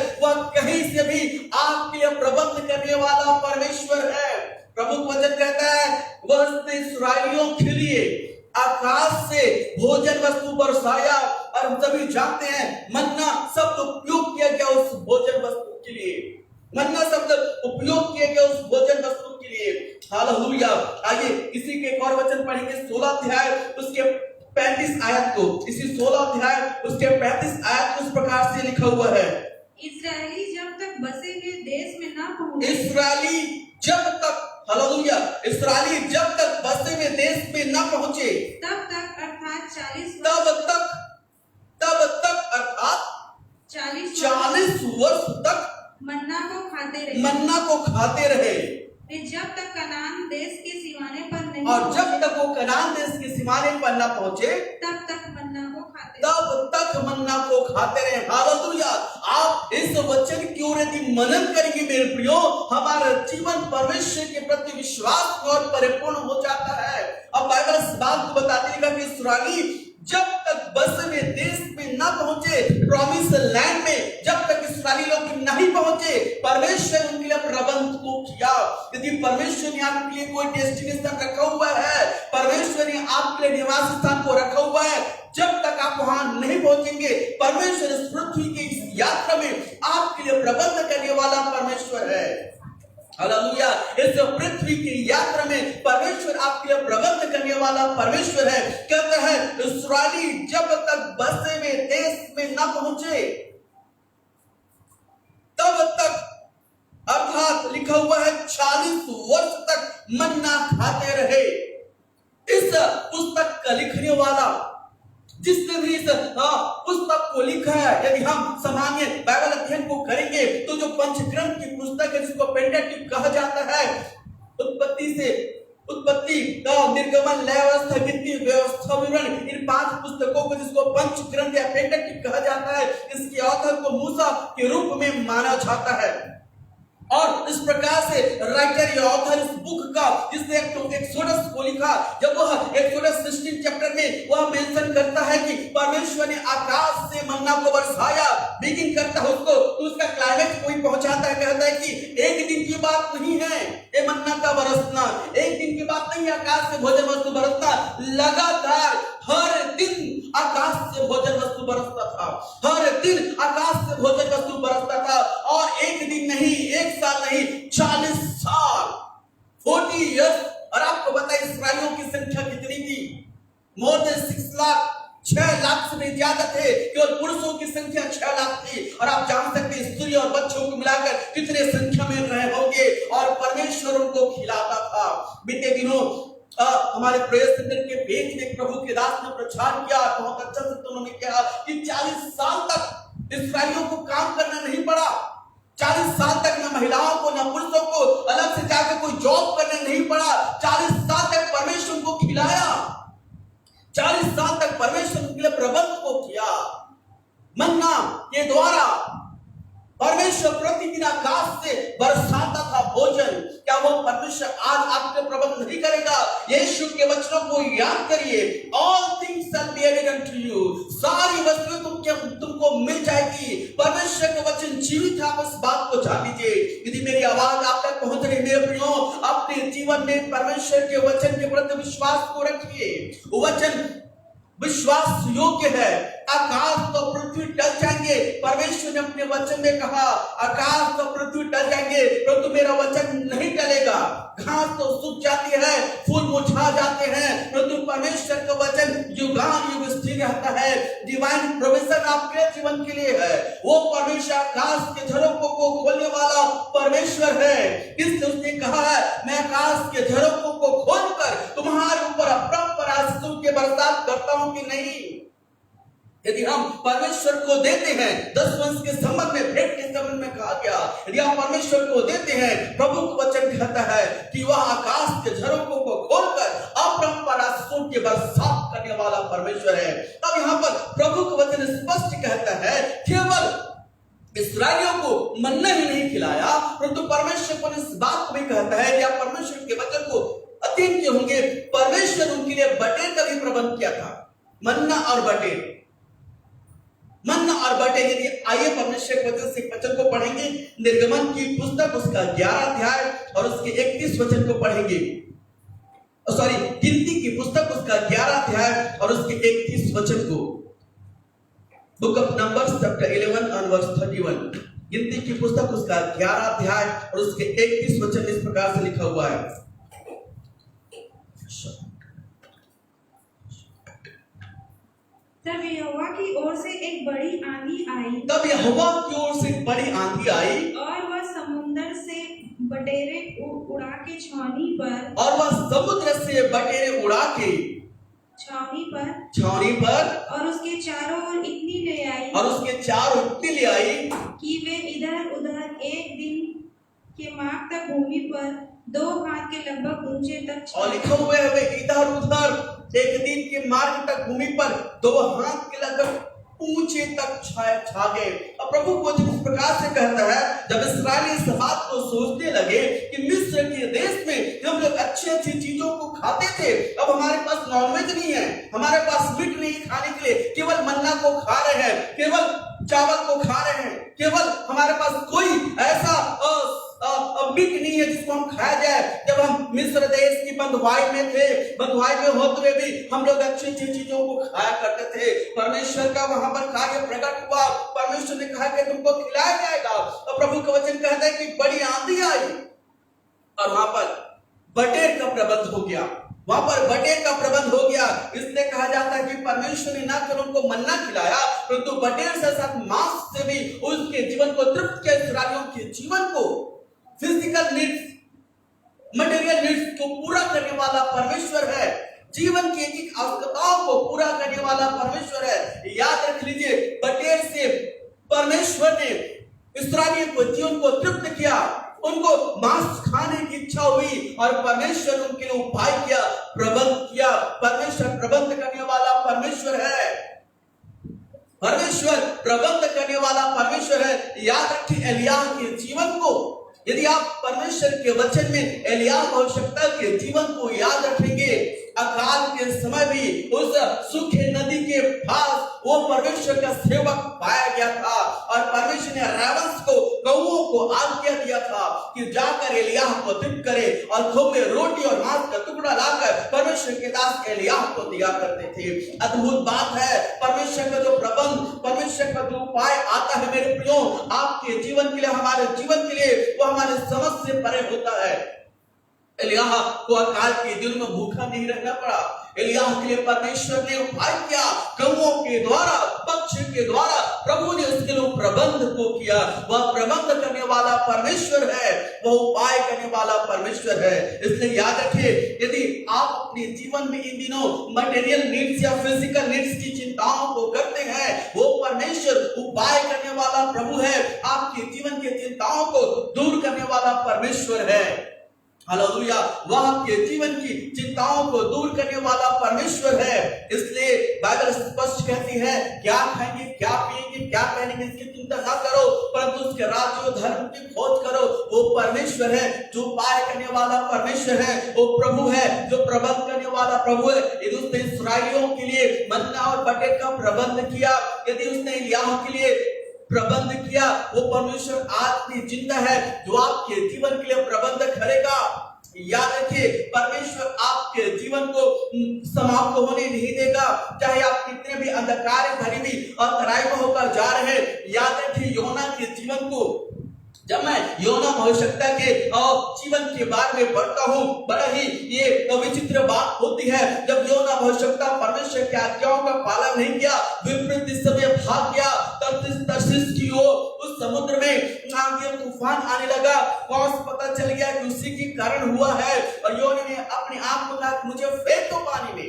वह कहीं से भी आपके लिए प्रबंध करने वाला परमेश्वर है। प्रभु वचन कहता है वह उसने इस्राएलियों के लिए आकाश से भोजन वस्तु बरसाया, और हम सभी जानते हैं मन्ना शब्द उपयोग किया गया उस भोजन वस्तु के लिए, मन्ना शब्द उपयोग किया गया उस भोजन वस्तु के लिए। हालेलुया। आइए इसी के एक और वचन पढ़ेंगे 16 अध्याय उसके 35 आयत को। इसी 16 अध्याय उसके 35 आयत को इस प्रकार से लिखा हुआ है, इस्राएली जब तक बसे हुए देश में न पहुंचे, इस्राएली जब तक, हालेलुया, इस्राएली जब तक बसे हुए देश में न पहुंचे तब तक अर्थात 40 वर्ष तक मन्ना को खाते रहे। मन्ना को खाते रहे। वे जब तक कनान देश के सीमाने पर नहीं और जब पहुंचे, तक वो कनान देश के सीमाने पर न पहुंचे तब तक मन्ना को खाते तब तक मन्ना को खाते रहे। हालेलुया। आप इस वचन की ओर यदि मनन करेंगे मेरे प्रियो, हमारा जीवन परमेश्वर के प्रति विश्वास और परिपूर्ण हो जाता है। अब बाइबल इस बात को बताती है कि इस्राएली जब तक बसे हुए देश में न पहुंचे, प्रॉमिस लैंड में जब तक इस्राएली लोग नहीं पहुंचे, परमेश्वर उनके लिए प्रबंध को किया। यदि परमेश्वर ने आपके लिए कोई डेस्टिनेशन रखा हुआ है, परमेश्वर ने आपके लिए निवास स्थान को रखा हुआ है, जब तक आप वहां नहीं पहुंचेंगे, परमेश्वर इस पृथ्वी की इस यात्रा में आपके लिए प्रबंध करने वाला परमेश्वर है। हालेलुया। इस पृथ्वी की यात्रा में परमेश्वर आपके लिए प्रबंध करने वाला परमेश्वर है। कहता है इस्राएली जब तक बसे हुए देश में न पहुंचे तब तक, अर्थात लिखा हुआ है 40 वर्ष तक मन्ना खाते रहे। इस पुस्तक का लिखने वाला, जिसने भी इस पुस्तक को लिखा है, यदि हम सामान्य बाइबल अध्ययन को करेंगे तो जो पंचग्रंथ की पुस्तक है जिसको पेंटाट्यूक कहा जाता है, उत्पत्ति, निर्गमन, लय अवस्था, गिनती, व्यवस्था, विवरण, इन 5 पुस्तकों को जिसको पंचग्रंथ या पेंटाट्यूक कहा जाता है, इसके ऑथर को मूसा के रूप में माना जाता है। और इस प्रकार से राइटर या ऑथर इस बुक का, जिसने एक्सोडस को लिखा, जब वह एक्सोडस 16 चैप्टर में वह मेंशन करता है कि परमेश्वर ने आकाश से मन्ना को बरसाया, बिगिन करता है उसको, तो उसका क्लाइमेक्स कोई पहुंचाता है, कहता है कि एक दिन की बात नहीं है ये मन्ना का बरसना, एक दिन की बात नहीं है आकाश से भोजन वस्तु बरसना, लगातार हर दिन आकाश से भोजन वस्तु बरसता था, हर दिन आकाश से भोजन वस्तु बरसता था। और एक दिन नहीं, एक साल नहीं, 40 साल, 40 इयर्स। और आपको पता है इस्राएलियों की संख्या कितनी थी? मोर देन 6 लाख से भी ज्यादा थे। केवल पुरुषों की संख्या 6 लाख थी। और आप जान सकते हैं स्त्री और बच्चों को मिलाकर कितने संख्या में रहे होंगे। और परमेश्वर उनको खिलाता था। बीते दिनों हमारे प्रेयर सेंटर के पेज में प्रभु के दास ने प्रचार किया, बहुत अच्छा से उन्होंने कहा कि 40 साल तक इस्राएलियों को काम करना नहीं पड़ा। 40 साल तक न महिलाओं को न पुरुषों को अलग से जाकर कोई जॉब करने नहीं पड़ा। 40 साल तक परमेश्वर उनको खिलाया, 40 साल तक परमेश्वर उनके लिए प्रबंध को किया। मन्ना के द्वारा परमेश्वर प्रतिदिन आकाश से बरसाता था भोजन। क्या वो परमेश्वर आज आपके प्रबंध नहीं करेगा? यीशु के वचनों को याद करिए, all things shall be added unto you, सारी वस्तुएं तुमको मिल जाएगी। परमेश्वर के वचन जीवित है, आप इस बात को जान लीजिए। यदि मेरी आवाज आप तक पहुंच रही मेरे प्रियो, अपने जीवन में परमेश्वर के वचन के प्रति विश्वास को रखिए। वचन विश्वास योग्य है। आकाश तो पृथ्वी टल जाएंगे, परमेश्वर ने अपने वचन में कहा आकाश तो पृथ्वी टल जाएंगे, परंतु मेरा वचन नहीं टलेगा। घास तो सूख जाती है, फूल मुरझा जाते हैं, परंतु परमेश्वर का वचन युगान युग स्थिर रहता है। डिवाइन प्रोविजन आपके जीवन के लिए है। वो परमेश्वर आकाश के झरोखों को खोलने वाला परमेश्वर है। इसलिए उसने कहा है मैं आकाश के झरोखों को खोलकर तुम्हारे ऊपर अपरंपार आशीषों के बरसात करता हूं कि नहीं। यदि हम परमेश्वर को देते हैं, 10 वंश के संबंध में, भेंट के संबंध में कहा गया, यदि आप परमेश्वर को देते हैं, प्रभु का वचन कहता है कि वह आकाश के झरोखों को खोलकर अपरंपार आशीषों की बरसात करने वाला परमेश्वर है। अब यहाँ पर प्रभु का वचन स्पष्ट कहता है केवल इस्राएलियों को मन्ना ही नहीं खिलाया, परंतु परमेश्वर को इस बात को भी कहता है कि आप परमेश्वर के वचन को अध्ययन किए होंगे, परमेश्वर उनके लिए बटेर का भी प्रबंध किया था। मन्ना और बटेर आगे यदि आइए परमेश्वर के वचन से वचन को पढ़ेंगे। निर्गमन की पुस्तक उसका 11 अध्याय और उसके 31 वचन को पढ़ेंगे। सॉरी, गिनती की पुस्तक उसका 11 अध्याय और उसके 31 वचन को। बुक ऑफ नंबर्स चैप्टर 11 और वर्स 31। गिनती की पुस्तक उसका 11 अध्याय और उसके 31 वचन इस प्रकार से लिखा हुआ है। तब यहोवा की ओर से एक बड़ी आंधी आई, तब यहोवा की ओर से बड़ी आंधी आई और वह समुद्र से बटेरे उड़ा के छावनी पर और वह समुद्र से बटेरे उड़ा के छावनी पर और उसके चारों ओर इतनी ले आई और उसके चारों इतनी ले आई कि वे इधर उधर एक दिन के माप तक भूमि पर 2 हाथ के लगभग ऊंचे तक और लिखा हुआ है वे इधर उधर एक दिन के मार्ग तक भूमि पर 2 हाथ के लगभग ऊंचे तक छा गए। अब प्रभु को इस प्रकार से कहता है, जब इस्राएली इस बात को सोचने लगे कि मिस्र के देश में हम लोग अच्छी अच्छी चीजों को खाते थे, अब हमारे पास नॉनवेज नहीं है, हमारे पास मीट नहीं खाने के लिए, केवल मन्ना को खा रहे हैं, केवल चावल को खा रहे हैं, केवल हमारे पास कोई ऐसा मीट नहीं है जिसको हम खाया जाए। जब हम मिस्र देश की बंधुआई में थे, बंधुआई में होते हुए भी हम लोग अच्छी अच्छी चीजों को खाया करते थे। परमेश्वर का वहां पर कार्य प्रकट हुआ, परमेश्वर ने कहा कि तुमको खिलाया जाएगा। और प्रभु का वचन कहता है कि बड़ी आंधी आई और वहां पर बटेर का प्रबंध हो गया, वहां पर बटेर का प्रबंध हो गया। इसलिए कहा जाता है कि परमेश्वर ने ना केवल उनको मन्ना खिलाया, परंतु बटेर से साथ मांस से भी उसके जीवन को तृप्त किया। इस्राएलियों के जीवन को फिजिकल नीड्स, मटेरियल नीड्स को पूरा करने वाला परमेश्वर है, जीवन की एक आवश्यकताओं को पूरा करने वाला परमेश्वर है। याद रख लीजिए, बटेर से परमेश्वर ने इस्राएलियों को जीवन को तृप्त किया, उनको मांस खाने की इच्छा हुई और परमेश्वर उनके लिए उपाय किया, प्रबंध किया। परमेश्वर प्रबंध करने वाला परमेश्वर है, परमेश्वर प्रबंध करने वाला परमेश्वर है। याद रखिए एलिय्याह के जीवन को, यदि आप परमेश्वर के वचन में एलिय्याह भविष्यवक्ता के जीवन को याद रखेंगे, अकाल के समय भी उस सूखे नदी के पास वो परमेश्वर का सेवक पाया गया था और परमेश्वर ने रावण को, कौओं को आज्ञा दिया था कि जाकर एलिय्याह को तृप्त करे और थोड़े रोटी और मांस का टुकड़ा लाकर परमेश्वर के दास एलिय्याह को दिया करते थे। अद्भुत बात है, परमेश्वर का जो प्रबंध, परमेश्वर का जो उपाय आता है मेरे प्रियो आपके जीवन के लिए, हमारे जीवन के लिए, वो हमारे समझ से परे होता है। एलिय्याह को अकाल के दिन में भूखा नहीं रहना पड़ा। एलिय्याह के लिए परमेश्वर ने उपाय किया, कौओं के द्वारा, पक्षी के द्वारा प्रभु ने उसके लिए प्रबंध को किया। वह प्रबंध करने वाला परमेश्वर है, वह उपाय करने वाला परमेश्वर है। इसलिए याद रखिए, यदि आप अपने जीवन में इन दिनों मटेरियल नीड्स या फिजिकल नीड्स की चिंताओं को करते हैं, वो परमेश्वर उपाय करने वाला प्रभु है, आपके जीवन की चिंताओं को दूर करने वाला परमेश्वर है। हालेलुया, वह आपके जीवन की चिंताओं को दूर करने वाला परमेश्वर है। इसलिए बाइबल स्पष्ट कहती है, क्या खाएंगे, क्या पिएंगे, क्या पहनेंगे, इसकी चिंता ना करो, परंतु उसके राज्य और धर्म की खोज करो। वो परमेश्वर है जो उपाय करने वाला परमेश्वर है, वो प्रभु है जो प्रबंध करने वाला प्रभु है। यदि उसने इस्राएलियों के लिए मन्ना और बटेर का प्रबंध किया, यदि उसने एलिय्याह के लिए प्रबंध किया, वो परमेश्वर आज भी जिंदा है जो आपके जीवन के लिए प्रबंध करेगा। याद रखिए, परमेश्वर आपके जीवन को समाप्त होने नहीं देगा, चाहे आप कितने भी अंधकार भरी हुई और तराई में होकर जा रहे हैं। याद रखिए, योना के जीवन को, जब मैं योना भविष्यवक्ता के जीवन के बारे में पढ़ता हूँ, बड़ा ही ये विचित्र बात होती है। जब योना भविष्यवक्ता परमेश्वर की आज्ञाओं का पालन नहीं किया, विपरीत दिशा में भाग गया, तर्शीश की ओर उस समुद्र में आंधी तूफान आने लगा। कौन पता चल गया कि उसी के कारण हुआ है, और योना ने अपने आप को कहा, मुझे फेंक दो पानी में,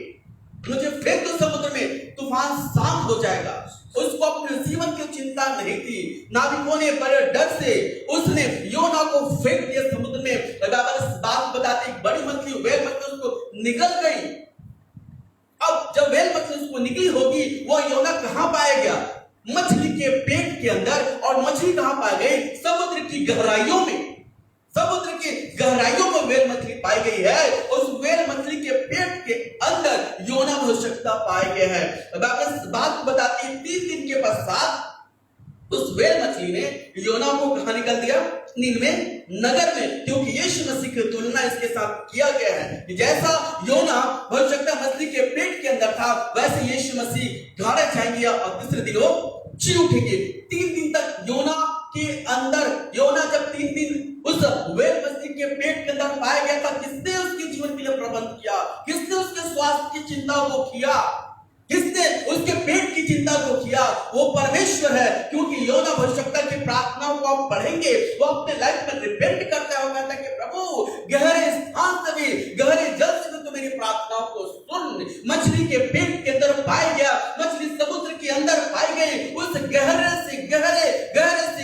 मुझे फेंक दो समुद्र में, तूफान शांत हो जाएगा। उसको अपने जीवन की चिंता नहीं थी, नाविकों ने बड़े डर से उसने योना को फेंक दिया समुद्र में। बात बताती, बड़ी मछली, वेल मछली उसको निकल गई। अब जब वेल मछली उसको निकली होगी, वो योना कहां पाया गया? मछली के पेट के अंदर। और मछली कहां पाई गई? समुद्र की गहराइयों में। समुद्र की गहराइयों में वेल मछली पाई गई है। उस वेल मछली के पेट के अंदर योना भविष्यवक्ता पाए गए हैं। बात बताती है, 3 दिन के पश्चात उस वेल मछली ने योना को कहां निकल दिया? निनवे नगर में। क्योंकि यीशु मसीह की तुलना इसके साथ किया गया है कि जैसा योना भविष्यवक्ता मछली के पेट के अंदर था, वैसे यीशु मसीह गाड़े जाएंगे और तीसरे दिन वो जी उठेंगे। 3 दिन तक योना के अंदर, योना जब 3 दिन उस वेल मछली के पेट के अंदर पाया गया था, किसने उसके जीवन के लिए प्रबंध किया? किसने उसके स्वास्थ्य की चिंता को किया? किसने उसके पेट की चिंता को किया? वो परमेश्वर है। क्योंकि योना भविष्यवक्ता की प्रार्थनाओं को आप पढ़ेंगे, वो अपने लाइफ में रिपेंट करता है, कहता है कि प्रभु गहरे स्थान से भी, गहरे जल से भी तो मेरी प्रार्थनाओं को सुन। मछली के पेट के अंदर पाया गया, मछली समुद्र के अंदर पाई गई, उस गहरे से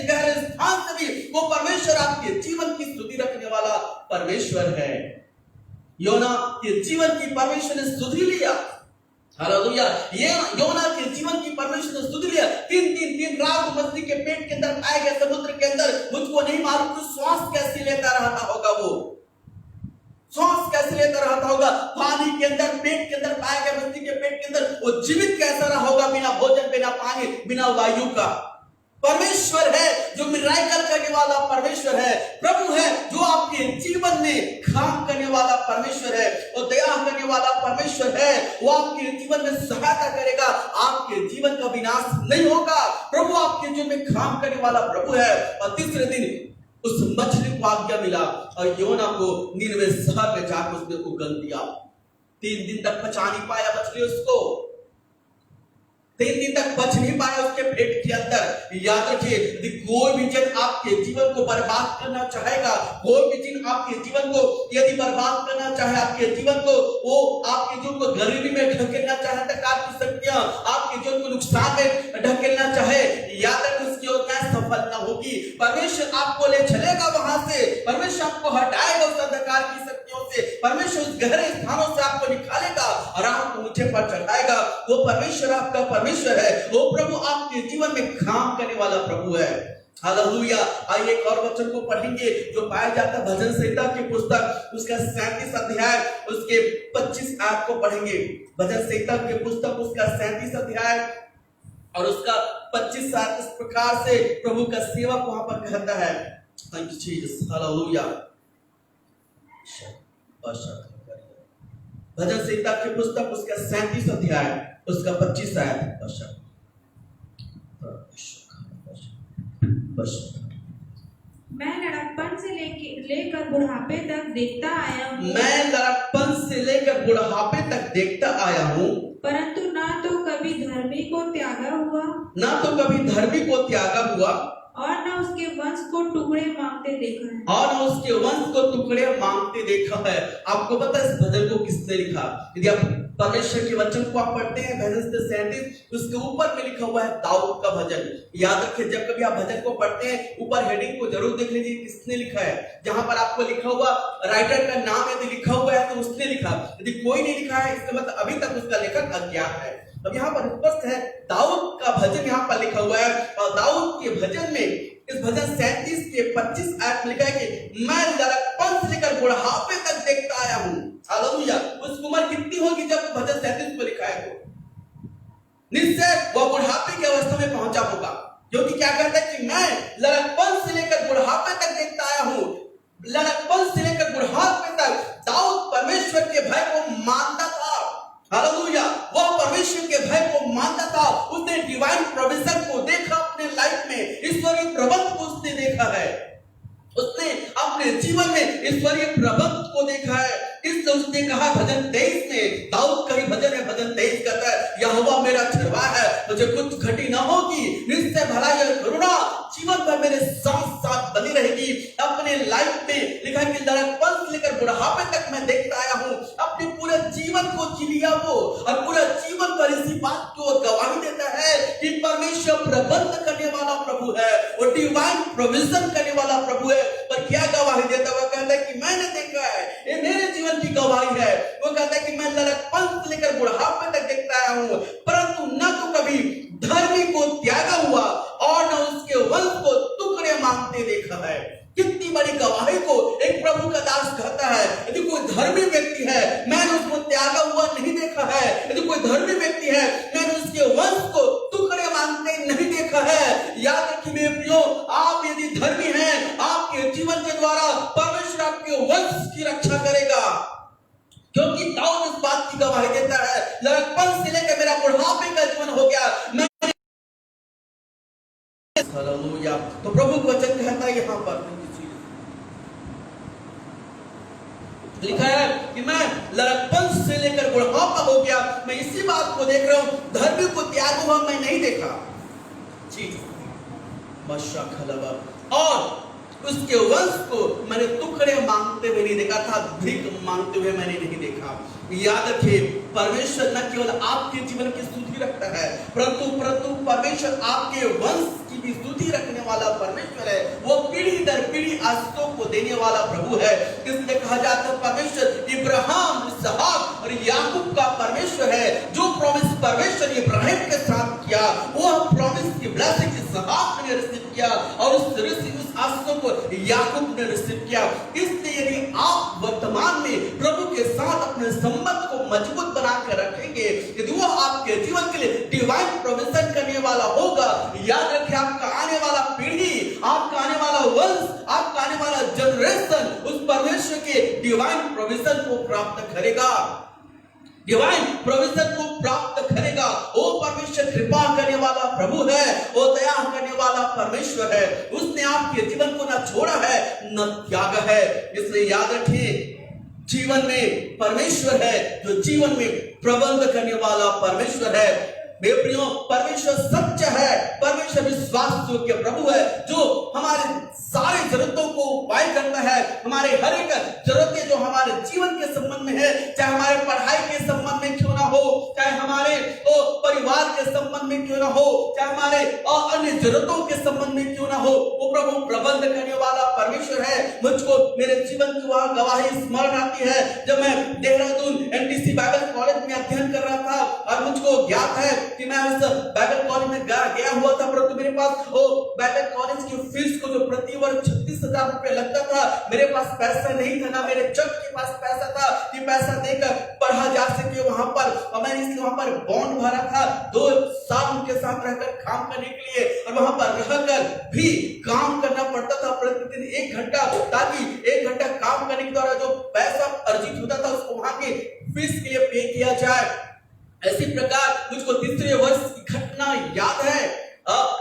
गहरे स्थान से भी वो परमेश्वर आपके जीवन की स्तुति रखने वाला परमेश्वर है। योना के जीवन की परमेश्वर ने स्तुति लिया। हालेलुया। ये योना के जीवन की परमेश्वर ने स्तुति लिया। 3 रात मछली के पेट के अंदर पाए गए समुद्र के अंदर। मुझको नहीं मालूम कि श्वास कैसे लेता रहता होगा, वो श्वास कैसे लेता रहता होगा पानी के अंदर, पेट के अंदर पाए गए मछली के पेट के अंदर। वो जीवित कैसा रहा होगा बिना भोजन, बिना पानी, बिना वायु का। परमेश्वर है जो मिराकल करने वाला परमेश्वर है, प्रभु है जो आपके जीवन में काम करने वाला परमेश्वर है और दया करने वाला परमेश्वर है। वो आपके जीवन में सहायता करेगा, आपके जीवन का विनाश नहीं होगा। प्रभु आपके जीवन में काम करने वाला प्रभु है। और तीसरे दिन उस मछली को आज्ञा मिला और योना को निनवे शहर में जाकर उसने उगल दिया। 3 दिन तक पचा नहीं पाया मछली उसको, 3 दिन तक बच नहीं पाया उसके पेट के अंदर। याद रखिए, कोई भी जन आपके जीवन को बर्बाद करना चाहेगा, कोई भी जन आपके जीवन को यदि बर्बाद करना चाहे, आपके जीवन को वो आपके जीवन को गरीबी में ढकेलना चाहे, आपकी शक्तियां आपके जीवन को नुकसान में ढकेलना चाहे, याद रखिए उसकी योजना सफल ना होगी। परमेश्वर आपको ले चलेगा वहां से, परमेश्वर आपको हटाएगा उस अंधकार की शक्तियों से, परमेश्वर उस गहरे स्थानों से आपको निकालेगा और आपको ऊंचे पर चढ़ाएगा। वो परमेश्वर आपका परमेश्वर है, वो प्रभु आपके जीवन में काम करने वाला प्रभु है। हालेलुया। आइए एक और वचन को पढ़ेंगे जो पाया जाता है भजन संहिता की पुस्तक उसका 37 अध्याय उसके 25 आयत को पढ़ेंगे। भजन संहिता की पुस्तक उसका 37 अध्याय और उसका 25 आयत इस प्रकार से प्रभु का सेवक वहां पर कहता है। Thank you Jesus. हालेलुया। भजन संहिता की पुस्तक उसका 37 अध्याय उसका 25 आयत। मैं लड़कपन से लेकर बुढ़ापे तक देखता आया हूँ, मैं लड़कपन से लेकर बुढ़ापे तक देखता आया हूँ, परंतु ना तो कभी धर्मी को त्यागा हुआ, ना तो कभी धर्मी को त्यागा हुआ, और न उसके वंश को टुकड़े मांगते देखा है, और न उसके वंश को टुकड़े मांगते देखा है। आपको पता है इस भजन को किसने लिखा? यदि आप परमेश्वर के वचन को आप पढ़ते हैं भजन 37 उसके ऊपर में लिखा हुआ है दाऊद का भजन। याद रखिए, जब कभी आप भजन को पढ़ते हैं ऊपर हेडिंग को जरूर देख लीजिए किसने लिखा है। जहां पर आपको लिखा हुआ राइटर का नाम यदि लिखा हुआ है तो उसने लिखा, यदि कोई नहीं लिखा है इसका मतलब अभी तक उसका लेखक अज्ञात है। अब यहाँ पर स्पष्ट है दाऊद का भजन यहाँ पर लिखा हुआ है और दाऊद के भजन में इस भजन 37 के 25 आयत में लिखा है कि मैं लड़कपन से लेकर बुढ़ापे तक देखता आया हूँ। हालेलुया। उस उम्र कितनी होगी जब भजन 37 को लिखा है तो निश्चय वह बुढ़ापे की अवस्था में पहुंचा होगा, क्योंकि क्या कहता है कि मैं लड़कपन से लेकर बुढ़ापे तक देखता आया हूँ। लड़कपन से लेकर बुढ़ापे तक दाऊद परमेश्वर के भय को मानता था। हालेलुया। वह परमेश्वर के भय को मानता था। उसने डिवाइन प्रोविजन को देखा अपने लाइफ में, ईश्वरीय प्रबंध को उसने देखा है, उसने अपने जीवन में ईश्वरीय प्रबंध को देखा है। इसलिए उसने कहा भजन 23 में, दाऊद का ही भजन है, भजन 23 कहता है यहोवा मेरा चरवाहा है, मुझे कुछ घटी न होगी, निश्चय भलाई और करुणा जीवन भर मेरे साथ साथ बनी रहेगी। अपने लाइफ में लिखा है कि लड़कपन से लेकर बुढ़ापे तक मैं देखता आया हूँ। अपने पूरे जीवन को जी लिया वो और पूरा जीवन पर इसी बात को गवाही देता है कि परमेश्वर प्रबंध करने वाला प्रभु है, वो डिवाइन प्रोविजन करने वाला प्रभु है। पर क्या गवाही देता है? वो कहता है कि मैंने देखा है, ये मेरे जीवन की गवाही है। वो कहता है कि मैं लड़कपन से लेकर बुढ़ापे तक देखता आया हूँ, परंतु न तो कभी धर्मी को त्यागा हुआ और न उसके वंश को टुकड़े मांगते देखा है। कितनी बड़ी गवाही को एक प्रभु का दास कहता है। यदि कोई धर्मी व्यक्ति है मैंने उसको त्यागा हुआ नहीं देखा है, यदि कोई धर्मी व्यक्ति है मैंने उसके वंश को टुकड़े मांगते नहीं देखा है। याद रखिए मेरे प्रियो, आप यदि धर्मी हैं, आपके जीवन के द्वारा परमेश्वर आपके वंश की रक्षा करेगा। क्योंकि दाऊद इस बात की गवाही देता है, लड़कपन से लेकर मेरा बुढ़ापे का जीवन हो गया, मैं हालेलुया। तो प्रभु का वचन कहता है यहाँ पर लिखा है कि मैं लड़कपन से लेकर बुढ़ापा हो गया, मैं इसी बात को देख रहा हूं, धर्मी को त्याग हुआ मैं नहीं देखा जी, और उसके वंश को मैंने टुकड़े मांगते हुए नहीं देखा था, भीख मांगते हुए मैंने नहीं देखा। याद रखिए, परमेश्वर न केवल आपके जीवन की स्तुति रखता है, परंतु परमेश्वर आपके वंश की भी स्तुति रखने वाला परमेश्वर है। वो पीढ़ी दर पीढ़ी आशीषों को देने वाला प्रभु है। इसलिए कहा जाता है परमेश्वर इब्राहिम, इसहाक और याकूब का परमेश्वर है। जो प्रॉमिस परमेश्वर इब्राहिम के साथ किया, वो प्रॉमिस की ब्लेसिंग इसहाक ने रिसीव किया और उस आशीषों को याकूब ने रिसीव किया। इसलिए यदि आप वर्तमान में प्रभु के साथ अपने संबंध को मजबूत बनाकर रखेंगे, यदि वो आपके जीवन के लिए डिवाइन प्रोविजन करने वाला होगा, याद रखें आपका आने वाला पीढ़ी, आपका आने वाला वंश, आपका आने वाला जनरेशन उस परमेश्वर के डिवाइन प्रोविजन को प्राप्त करेगा, डिवाइन प्रोविजन को प्राप्त करेगा। वो परमेश्वर कृपा करने वाला प्रभु है, वो दया करने वाला परमेश्वर है। उसने आपके जीवन को न छोड़ा है न त्यागा है। इसलिए याद रखिए, जीवन में परमेश्वर है जो जीवन में प्रबंध करने वाला परमेश्वर है। मेरे प्रियो, परमेश्वर सच्चा है, परमेश्वर विश्वास योग्य प्रभु है जो हमारे सारी जरूरतों को उपाय करता है। हमारे हर एक जरूरतें जो हमारे जीवन के संबंध में है, चाहे हमारे पढ़ाई के संबंध में क्यों ना हो, चाहे हमारे परिवार के संबंध में क्यों ना हो, चाहे हमारे अन्य जरूरतों के संबंध में क्यों ना हो, वो प्रभु प्रबंध करने वाला परमेश्वर है। मुझको मेरे जीवन की वह गवाही स्मरण आती है जब मैं देहरादून एनटीसी बाइबल कॉलेज में अध्ययन कर रहा था, और मुझको ज्ञात है कि मैं उस बाइबल कॉलेज में गया हुआ था, परंतु मेरे पास वो बाइबल कॉलेज की फीस को जो प्रति वर्ष 36,000 रुपए लगता था, मेरे पास पैसा नहीं था, ना मेरे चर्च के पास पैसा था कि पैसा देकर पढ़ा जा सके वहां पर। और मैंने इसलिए वहां पर बॉन्ड भरा था 2 साल उनके साथ रहकर काम करने के लिए, और वहां पर रहकर भी काम करना पड़ता था प्रतिदिन 1 घंटा, ताकि 1 घंटा काम करने के द्वारा जो पैसा अर्जित होता था उसको वहां के फीस के लिए पे किया जाए। इसी प्रकार मुझको तीसरे वर्ष की घटना याद है,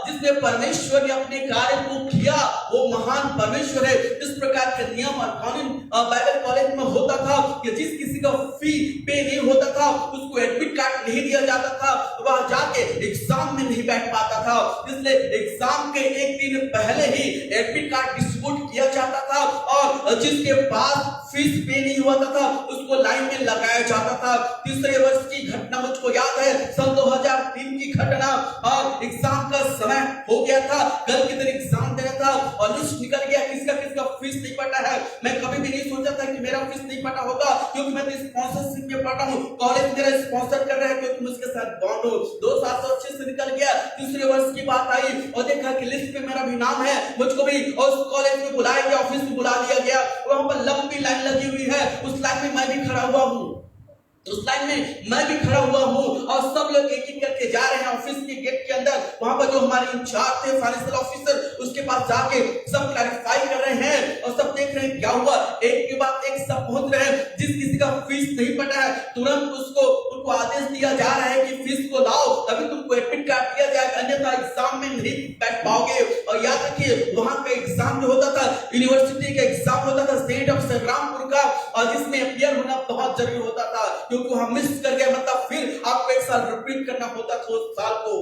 जिसमें परमेश्वर ने अपने कार्य को किया, वो महान परमेश्वर है। इस प्रकार के नियम और कानून बाइबल कॉलेज में होता था कि जिस किसी का फी पे नहीं होता था उसको एडमिट कार्ड नहीं दिया जाता था, वह जाके एग्जाम में नहीं बैठ पाता था। इसलिए एग्जाम के 1 दिन पहले ही एडमिट कार्ड डिस्ट्रीब्यूट किया जाता था, और जिसके पास फीस पे नहीं होता था उसको लाइन में लगाया जाता था। तीसरे वर्ष की घटना मुझको याद है, सन 2003 की घटना, और एग्जाम समय हो गया था, कल के दिन एग्जाम देना था और लिस्ट निकल गया किसका फीस नहीं पटा है। मैं कभी भी नहीं सोचा था कि मेरा फीस नहीं पटा होगा, क्योंकि मैं तो स्पॉन्सरशिप में पढ़ा हूं, कॉलेज मेरा स्पॉन्सर कर रहा है क्योंकि मुझके साथ बॉन्ड हो। 2 साल तो अच्छे से निकल गया। तीसरे वर्ष की बात आई और देखा कि लिस्ट पे मेरा भी नाम है, मुझको भी उस कॉलेज में बुलाया गया, ऑफिस में बुला लिया गया। वहां पर लंबी लाइन लगी हुई है, उस लाइन में मैं भी खड़ा हुआ हूं, उस लाइन में मैं भी खड़ा हुआ हूं, और सब लोग एक एक करके जा रहे हैं ऑफिस के गेट के अंदर। वहां पर जो हमारे इंचार्ज थे फाइनेंशियल ऑफिसर, उसके पास जाके सब क्लैरिफाई कर रहे हैं और सब देख रहे हैं क्या हुआ। एक के बाद एक सब पहुंच रहे हैं। जिस किसी का फीस नहीं पटा है तुरंत उनको आदेश दिया जा रहा है कि फीस को लाओ, तभी तुमको एडमिट कार्ड दिया जाएगा, अन्यथा एग्जाम में नहीं बैठ पाओगे। और याद रखिए, वहां का एग्जाम जो होता था यूनिवर्सिटी का एग्जाम होता था स्टेट ऑफ संग्रामपुर का, और जिसमें अपीयर होना बहुत जरूरी होता था, क्योंकि हम मिस कर गए मतलब फिर आपको 1 साल रिपीट करना होता था उस साल को।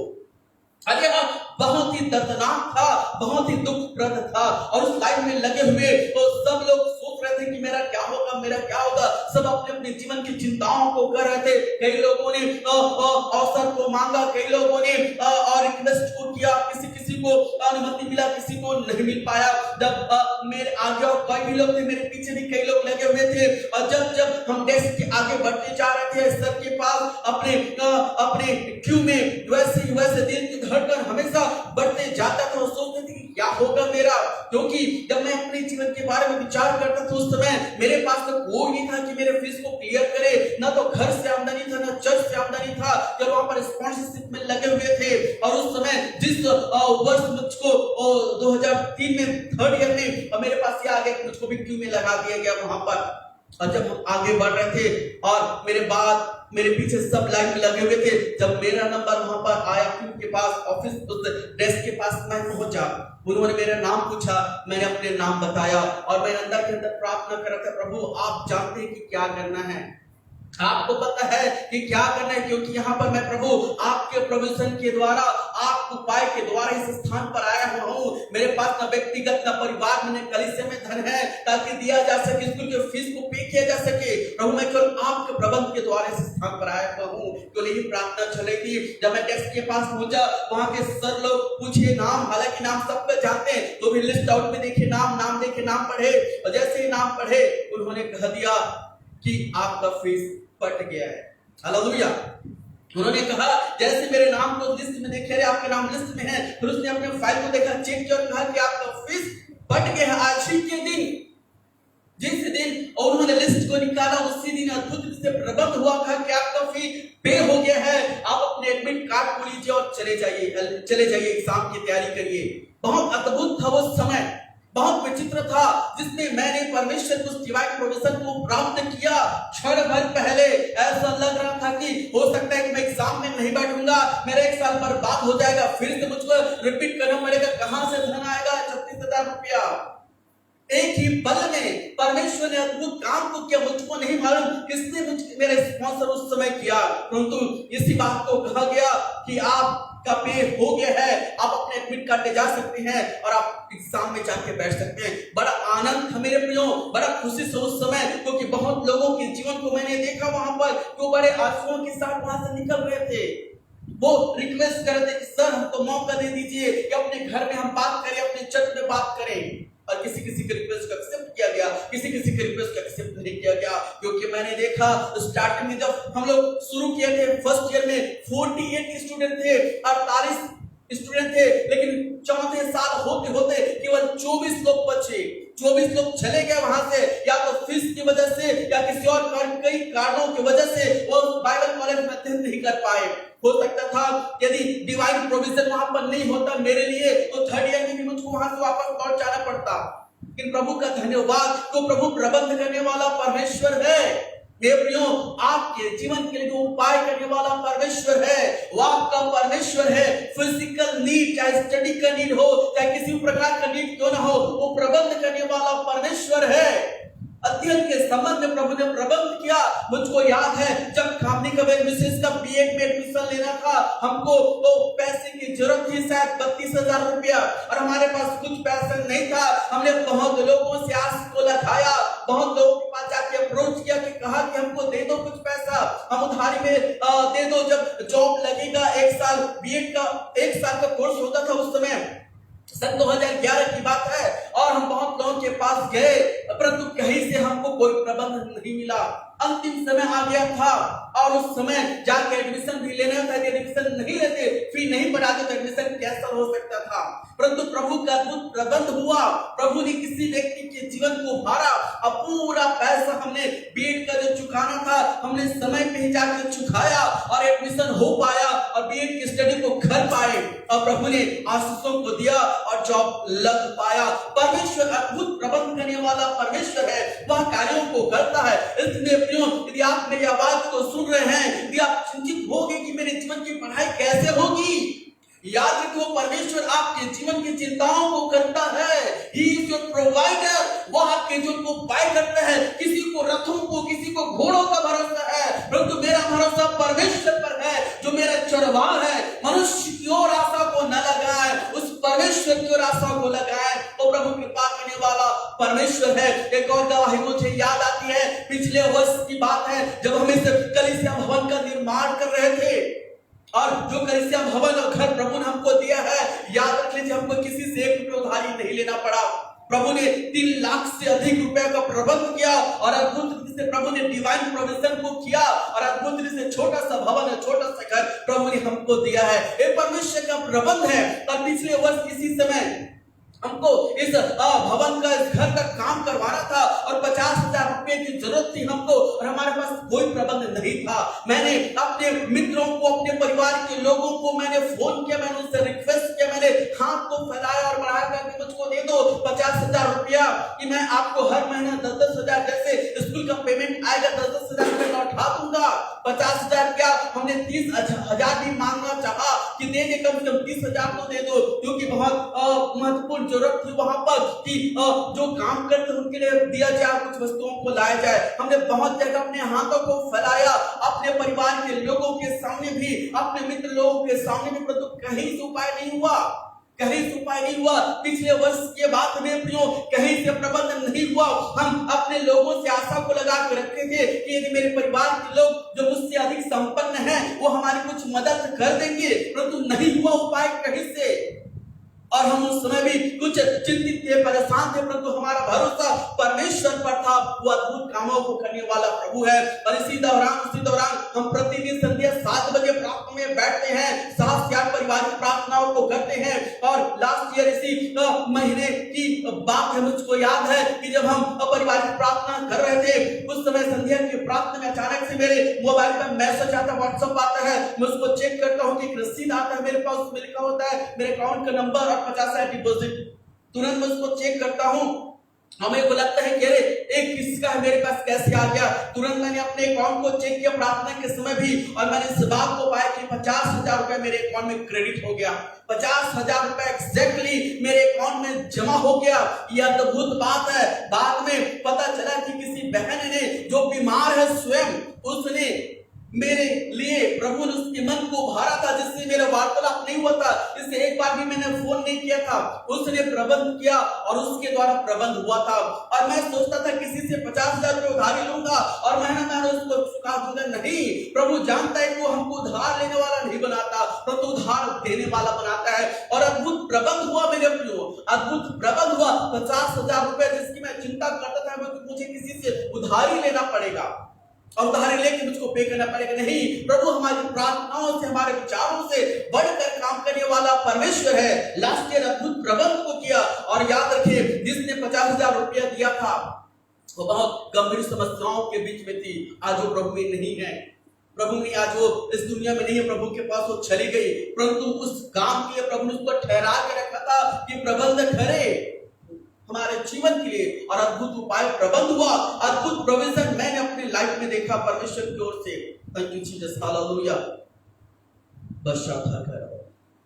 अरे हाँ, बहुत ही दर्दनाक था, बहुत ही दुखप्रद था। और उस लाइन में लगे हुए तो सब लोग सोच रहे थे कि मेरा क्या होगा, मेरा क्या होगा। सब अपने अपने जीवन की चिंताओं को कर रहे थे। कई लोगों ने अवसर को मांगा, कई लोगों ने और रिक्वेस्ट को किया, किसी को अनुमति मिला, किसी को नहीं मिल पाया। जब मेरे आगे और कई भी लोग थे, मेरे पीछे भी कई लोग लगे हुए थे। और जब हम डेस्क के आगे बढ़ते जा रहे थे सर के पास अपने क्यू में, वैसे दिल की धड़कन हमेशा बढ़ते जाता था। सोचते थे कि क्या होगा मेरा, क्योंकि जब मैं अपने जीवन के बारे में विचार करता था उस समय मेरे पास तो कोई नहीं था कि मेरे फीस को क्लियर करे। ना तो घर से आमदनी था, ना चर्च से आमदनी था। जब वहां पर स्पॉन्सरशिप में लगे हुए थे और उस समय जिस वर्ष मुझको 2003 में 3rd ईयर में मेरे पास ये आ गया, मुझको भी क्यू में लगा दिया गया वहां पर। और जब हम आगे बढ़ रहे थे और मेरे बाद मेरे पीछे सब लाइन में लगे हुए थे, जब मेरा नंबर वहां पर आया क्यू के पास, ऑफिस डेस्क के पास मैं पहुंचा, उन्होंने मेरा नाम पूछा, मैंने अपने नाम बताया और मैं अंदर के अंदर प्रार्थना कर रहा था, प्रभु आप जानते हैं कि क्या करना है, आपको पता है कि क्या करना है, क्योंकि यहाँ पर मैं प्रभु आपके प्रोविजन के द्वारा, आपके उपाय के द्वारा इस स्थान पर आया हुआ हूँ। मेरे पास न व्यक्तिगत न परिवार में न कलीसिया में धन है ताकि दिया जा सके, स्कूल के फीस को पे किया जा सके। प्रभु मैं केवल आपके प्रबंध के द्वारा इस स्थान पर आया हुआ हूँ। केवल यही प्रार्थना चल रही थी। जब मैं डेस्क के पास पहुंचा, वहां के सर लोग पूछे नाम, हालांकि नाम सबको जानते हैं, तो भी लिस्ट आउट में देखे नाम देखे, नाम पढ़े, और जैसे ही नाम पढ़े उन्होंने कह दिया कि आपका फीस पट गया है। हालेलुया। उन्होंने कहा, जैसे मेरे नाम को लिस्ट में देखे, आपके नाम लिस्ट में है, फिर उसने अपने फाइल को देखा, चेक किया और कहा कि आपका फीस पट गया है आज ही के दिन, जिस दिन। और उन्होंने लिस्ट को निकाला, उसी दिन अद्भुत से प्रबंध हुआ, कहा कि आपका फी पे हो गया है, आप अपने एडमिट कार्ड को लीजिए और चले जाइए एग्जाम की तैयारी करिए। बहुत अद्भुत था वो समय, बहुत विचित्र था, जिसमें मैंने परमेश्वर को डिवाइन प्रोविजन को प्राप्त किया। क्षण भर पहले ऐसा लग रहा था कि हो सकता है कि मैं एग्जाम में नहीं बैठूंगा, मेरा 1 साल बर्बाद हो जाएगा, फिर से मुझको रिपीट करना पड़ेगा, कहां से धन आएगा 36,000 रुपया। एक ही पल में परमेश्वर ने अद्भुत काम को किया। मुझको नहीं मालूम किसने मेरा स्पॉन्सर उस समय किया, परंतु इसी बात को कहा गया कि आपका पे हो गया है, आप अपने एडमिट कार्ड ले जा सकते हैं और आप एग्जाम में जाके बैठ सकते हैं। बड़ा आनंद था मेरे प्रियो, बड़ा खुशी से उस समय, क्योंकि बहुत लोगों के जीवन को मैंने देखा वहां पर, वो बड़े आंसुओं के साथ वहां से निकल रहे थे। वो रिक्वेस्ट कर रहे थे कि सर हमको मौका दे दीजिए कि अपने घर में हम बात करें, अपने चर्च में बात करें। और किसी के रिक्वेस्ट को एक्सेप्ट किया गया, किसी के रिक्वेस्ट को एक्सेप्ट नहीं किया गया, क्योंकि मैंने देखा स्टार्टिंग में जब हम लोग शुरू किए थे 1st ईयर में 48 स्टूडेंट थे, 48 स्टूडेंट थे, लेकिन 4थे साल होते होते केवल 24 लोग बचे। 24 लोग चले गए वहां से, या तो फीस की वजह से या किसी और कई कारणों की वजह से वो बाइबल कॉलेज में अध्ययन नहीं कर पाए। हो सकता था यदि डिवाइन प्रोविजन वहां पर नहीं होता मेरे लिए, तो 3rd ईयर में भी मुझको वहां से वापस लौट जाना पड़ता। लेकिन प्रभु का धन्यवाद, तो प्रभु प्रबंध करने वाला परमेश्वर है। मेरे प्रियो, आपके जीवन के लिए जो उपाय करने वाला परमेश्वर है, वो आपका परमेश्वर है। फिजिकल नीड, चाहे स्टडी का नीड हो, चाहे किसी प्रकार का नीड क्यों ना हो, वो प्रबंध करने वाला परमेश्वर है। अध्ययन के संबंध में प्रभु ने प्रबंध किया। मुझको याद है जब खामनी का विशेष का बीएड में एडमिशन लेना था, हमको तो पैसे की जरूरत थी, शायद 32,000 रुपया, और हमारे पास कुछ पैसा नहीं था। हमने बहुत लोगों से आस को लगाया, बहुत लोगों के पास जाके अप्रोच किया कि कहा कि हमको दे दो कुछ पैसा, हम उधारी में दे दो, जब जॉब लगेगा 1 साल, बीएड का 1 साल का कोर्स होता था उस समय, सन 2011 की बात है। और हम बहुत लोगों के पास गए, परंतु कहीं से हमको कोई प्रबंध नहीं मिला। अंतिम समय आ गया था और उस समय जाके एडमिशन भी लेना था, एडमिशन नहीं लेते, फी नहीं बढ़ाते तो एडमिशन कैंसल हो सकता था। परंतु प्रभु का अद्भुत प्रबंध हुआ। प्रभु ने किसी व्यक्ति के जीवन को भरा, अब पूरा पैसा हमने बीएड का जो चुकाना था, हमने समय पे ही जाकर चुकाया और एडमिशन हो पाया और बीएड की स्टडी को कर पाए, और प्रभु ने आशीषों को दिया और जॉब लग पाया। परमेश्वर अद्भुत प्रबंध करने वाला परमेश्वर है, वह कार्यों को करता है। इसलिए यदि आप मेरी आवाज को सुन रहे हैं, यदि आप चिंतित होंगे कि मेरे जीवन की पढ़ाई कैसे होगी, याद रखो परमेश्वर आपके जीवन की चिंताओं को करता है। He is your provider, वो आपके जीवन को उपाय करता है। किसी को रथों को, किसी को घोड़ों का भरोसा है, परंतु मेरा भरोसा परमेश्वर पर है जो मेरा चरवाहा है। मनुष्य की ओर आशा को न लगाए, उस परमेश्वर की ओर आशा को लगाए, तो प्रभु कृपा करने वाला परमेश्वर है। एक और गवाही मुझे याद आती है, पिछले वर्ष की बात है, जब हम इस कलीसिया भवन का निर्माण कर रहे थे, और जो कलीसिया भवन और घर प्रभु ने हमको दिया है, याद रख लीजिए हमको किसी से 1 रुपया उधारी नहीं लेना पड़ा। प्रभु ने 3 लाख से अधिक रुपए का प्रबंध किया और अद्भुत रीति से प्रभु ने डिवाइन प्रोविजन को किया, और अद्भुत रीति से छोटा सा भवन है, छोटा सा घर प्रभु ने हमको दिया है। ये परमेश्वर का प्रबंध है। और पिछले वर्ष इसी समय हमको इस भवन का, इस घर का काम करवाना था और 50,000 रुपए की जरूरत थी हमको, और हमारे पास कोई प्रबंध नहीं था। मैंने अपने मित्रों को, अपने परिवार के लोगों को मैंने फोन किया, मैंने उससे रिक्वेस्ट किया, मैंने हाथ को फैलाया और बढ़ाया कि मुझको दे दो 50,000 रुपया, कि मैं आपको हर महीना 10,000 जैसे स्कूल का पेमेंट आएगा 10,000 रुपए मैं उठा दूंगा। 50,000 क्या, हमने 30,000 भी मांगना चाहा कि दे दे, कम से कम 30,000 तो दे दो, क्योंकि बहुत महत्वपूर्ण जरूरत थी वहां पर कि जो काम करते उनके लिए दिया जाए, कुछ वस्तुओं को लाया जाए। हमने बहुत जगह अपने हाथों को फैलाया, अपने परिवार के लोगों के सामने भी, अपने मित्र लोगों के सामने भी, परंतु कहीं से उपाय नहीं हुआ, कहीं से उपाय नहीं हुआ। पिछले वर्ष के बाद में प्रियो कहीं से प्रबंध नहीं हुआ। हम अपने लोगों से आशा को लगा कर रखे थे कि यदि मेरे परिवार के लोग जो मुझसे अधिक संपन्न हैं वो हमारी कुछ मदद कर देंगे, परंतु नहीं हुआ उपाय कहीं से। और हम उस समय भी कुछ चिंतित थे, परेशान थे, परंतु हमारा भरोसा परमेश्वर पर था। वो अद्भुत कामों को करने वाला प्रभु है। और उसी दौरान हम प्रतिदिन संध्या 7 बजे प्रार्थना में बैठते हैं, 7 से 8 पारिवारिक प्रार्थनाओं को करते हैं। और लास्ट ईयर इसी महीने की बात है, मुझको याद है कि जब हम पारिवारिक प्रार्थना कर रहे थे, उस समय संध्या की प्रार्थना में अचानक से मेरे मोबाइल पर मैसेज आता है, व्हाट्सएप आता है। मैं उसको चेक करता हूँ कि एक रसीद आता है मेरे पास, उसमें लिखा होता है मेरे अकाउंट का नंबर 50 डिपॉजिट। तुरंत मैं उसको चेक करता हूं, हमें को लगता है कि अरे एक किसका है, मेरे पास कैसे आ गया। तुरंत मैंने अपने अकाउंट को चेक किया प्रार्थना के समय भी, और मैंने इस बात को पाया कि 50,000 रुपए मेरे अकाउंट में क्रेडिट हो गया। 50,000 रुपए एग्जैक्टली मेरे अकाउंट में जमा हो गया। यह अद्भुत बात है। बाद में पता चला कि किसी बहन ने जो बीमार है स्वयं, उसने मेरे लिए, प्रभु ने उसके मन को उभारा था, जिससे मेरा वार्तालाप नहीं हुआ था, इससे एक बार भी मैंने फोन नहीं किया था, उसने प्रबंध किया और उसके द्वारा प्रबंध हुआ था। और मैं सोचता था किसी से 50,000 रुपए उधारी लूंगा और महीना उसको चुका दूंगा। नहीं, प्रभु जानता है कि वो हमको उधार लेने वाला नहीं बनाता, परंतु उधार देने वाला बनाता है। और अद्भुत प्रबंध हुआ मेरे प्रियो, अद्भुत प्रबंध हुआ। 50,000 रुपए जिसकी मैं चिंता करता था मुझे किसी से उधारी लेना पड़ेगा और उधारी लेके मुझको पे करना पड़ेगा, नहीं, प्रभु हमारी प्रार्थनाओं से, हमारे विचारों से बढ़कर काम करने वाला परमेश्वर है। लास्ट ईयर अद्भुत प्रबंध को किया। और याद रखिए, जिसने 50,000 रुपया दिया था वो बहुत गंभीर समस्याओं के बीच में थी। आज वो प्रभु में नहीं है, प्रभु ने आज वो इस दुनिया में नहीं है, प्रभु के पास वो चली गई। परंतु उस काम के लिए प्रभु ने उसको ठहरा के रखा था कि प्रबंध करे हमारे जीवन के लिए। और अद्भुत उपाय प्रबंध हुआ, अद्भुत प्रोविजन मैंने अपनी लाइफ में देखा परमेश्वर की ओर से। Thank you Jesus, hallelujah. वर्षा था कर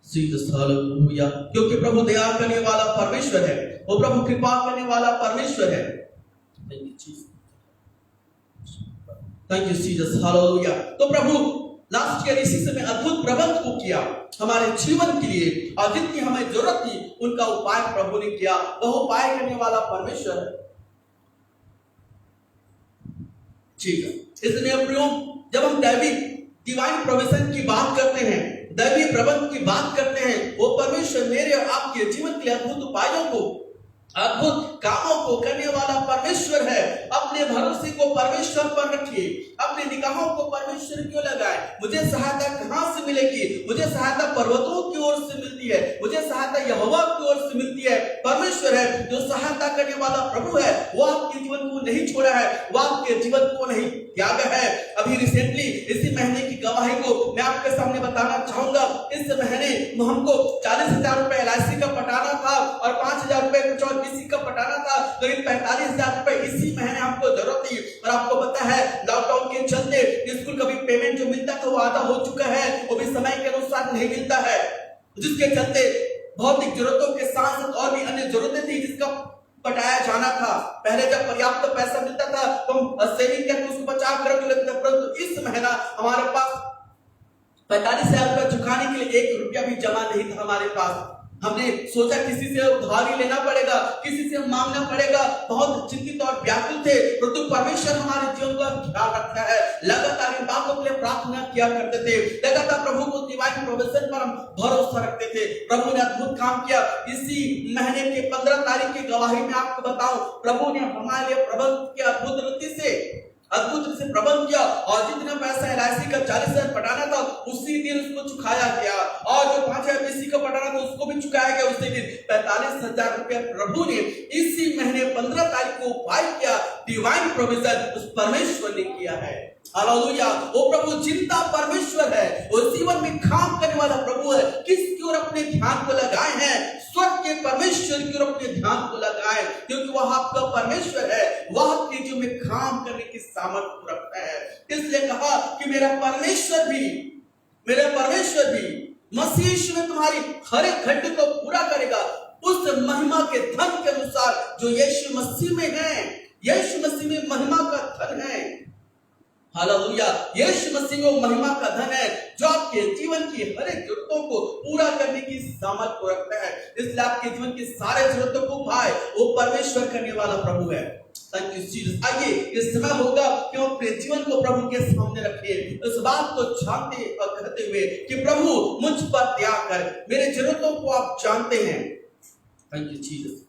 जीसस, हालेलुया। क्योंकि प्रभु दया करने वाला परमेश्वर है, वो प्रभु कृपा करने वाला परमेश्वर है। Thank you Jesus, thank you Jesus, hallelujah. तो प्रभु लास्ट ईयर इसी समय अद्भुत प्रबंध को किया हमारे जीवन के लिए, और जितनी हमें जरूरत थी उनका उपाय प्रभु ने किया। वह उपाय करने वाला परमेश्वर है। ठीक है, इसलिए प्रियो, जब हम डिवाइन प्रोविजन की बात करते हैं, दैवीय प्रबंध की बात करते हैं, वो परमेश्वर मेरे और आपके जीवन के लिए अद्भुत उपायों को, अद्भुत कामों को करने वाला परमेश्वर है। अपने भरोसे को परमेश्वर पर रखिए, अपने निगाहों को परमेश्वर क्यों लगाए। मुझे सहायता कहां से मिलेगी? मुझे सहायता पर्वतों की ओर से मिलती है, मुझे सहायता यहोवा की ओर से मिलती है। परमेश्वर है जो सहायता करने वाला प्रभु है, वो आपके जीवन को नहीं छोड़ा है, वो आपके जीवन को नहीं त्यागा है। अभी रिसेंटली इसी महीने की गवाही को मैं आपके सामने बताना चाहूंगा। इस महीने हमको 40,000 रुपए LIC का पटाना था और 5,000 रुपए कुछ और किसी का पटाना था, करीब 45,000 रुपए इसी महीने हमको जरूरत थी। और आपको पता है लॉकडाउन के चलते स्कूल का भी पेमेंट जो मिलता था वो आधा हो चुका है, वो भी समय के अनुसार नहीं मिलता है, जिसके चलते भौतिक जरूरतों के साथ साथ और भी अन्य जरूरतें थी जिसका पटाया जाना था। पहले जब पर्याप्त पैसा मिलता था तो हम सेविंग करके उसको बचा कर लेते थे, परंतु इस महीना हमारे पास 45,000 रुपए चुकाने के लिए 1 रुपया भी जमा नहीं था हमारे पास। हमने सोचा किसी से उधारी लेना पड़ेगा, किसी से मांगना पड़ेगा, बहुत चिंतित और व्याकुल थे, परंतु परमेश्वर हमारे जीवन का ख्याल रखता है। लगातार इन बातों के लिए प्रार्थना किया करते थे, लगातार प्रभु को डिवाइन प्रोविजन पर हम भरोसा रखते थे। प्रभु ने अद्भुत काम किया। इसी महीने के 15 तारीख की गवाही में आपको बताऊं, प्रभु ने हमारे लिए प्रबंध किया अद्भुत रीति से। अद्भुत रूप से प्रबंध किया और जितना पैसा LIC का 40,000 पटाना था उसी दिन उसको चुकाया गया और जो 5,000 BC का पटाना था उसको भी चुकाया गया उसी दिन। 45,000 रुपया प्रभु ने इसी महीने 15 तारीख को उपाय किया। डिवाइन प्रोविजन उस परमेश्वर ने किया है। हालेलुया। वो प्रभु चिंता परमेश्वर है, वो जीवन में काम करने वाला प्रभु है। किसकी ओर अपने ध्यान को लगाए हैं? स्वर्ग के परमेश्वर की ओर अपने ध्यान को लगाए, क्योंकि वह आपका परमेश्वर है, वह आपके जीवन में काम करने की सामर्थ्य को रखता है। इसलिए कहा कि मेरा परमेश्वर भी मसीह यीशु में तुम्हारी हर एक घंटे को पूरा करेगा उस महिमा के धन के अनुसार जो यीशु मसीह में है। यीशु मसीह में महिमा का धन है। हालेलुया। यीशु मसीह में महिमा का धन है जो आपके जीवन की हर एक जरूरतों को पूरा करने की सामर्थ्य को रखता है। इसलिए आपके जीवन की सारे जरूरतों को भाई वो परमेश्वर करने वाला प्रभु है। Thank you Jesus. आइए इस समय होगा कि हम अपने जीवन को प्रभु के सामने रखें, इस बात को जानते और कहते हुए कि प्रभु मुझ पर दया कर, मेरे जरूरतों को आप जानते हैं। Thank you Jesus.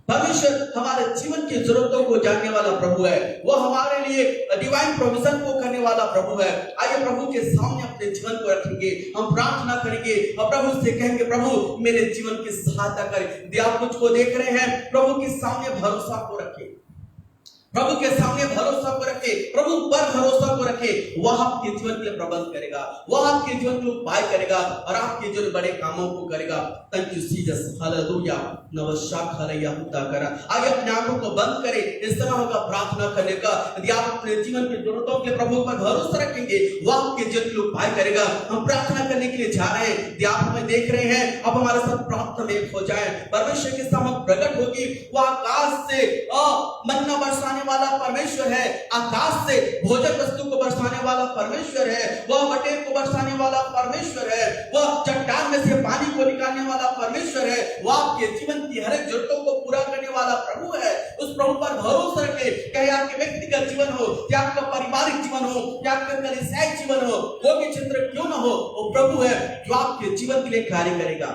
परमेश्वर हमारे जीवन की जरूरतों को जानने वाला प्रभु है, वो हमारे लिए डिवाइन प्रोविजन को करने वाला प्रभु है। आइए प्रभु के सामने अपने जीवन को रखेंगे, हम प्रार्थना करेंगे और प्रभु से कहेंगे प्रभु मेरे जीवन की सहायता करें। यदि आप मुझको देख रहे हैं, प्रभु के सामने भरोसा को रखें, प्रभु के सामने भरोसा को रखे, प्रभु पर भरोसा को रखे। वह आपके जीवन के लिए प्रबंध करेगा, वह आपके जीवन के लिए उपाय करेगा और आपके जीवन बड़े कामों को करेगा। Thank you Jesus. हालेलुया। आगे अपने आंखों को बंद करें, इस समय होगा प्रार्थना करने का। यदि आप अपने जीवन की जरूरतों के प्रभु पर भरोसा रखेंगे, वह आपके जीवन के लिए उपाय करेगा। हम प्रार्थना करने के लिए जा रहे हैं। यदि आप हमें देख रहे हैं, अब हमारे साथ प्रार्थना में एक हो जाए। परमेश्वर के सामने प्रकट होगी, वह आकाश से मन्ना बरसाने वाला परमेश्वर है, आकाश से भोजन वस्तु को बरसाने वाला परमेश्वर है, वह बटेर को बरसाने वाला परमेश्वर है, वह चट्टान में से पानी को निकालने वाला परमेश्वर है, वह आपके जीवन की हर एक जरूरतों को पूरा करने वाला प्रभु है। उस प्रभु पर भरोसा रखें, चाहे आपके व्यक्तिगत जीवन हो, या आपका पारिवारिक जीवन हो, या आपका कलीसियाई जीवन हो, वो भी क्षेत्र क्यों ना हो, वो प्रभु है जो आपके जीवन के लिए कार्य करेगा।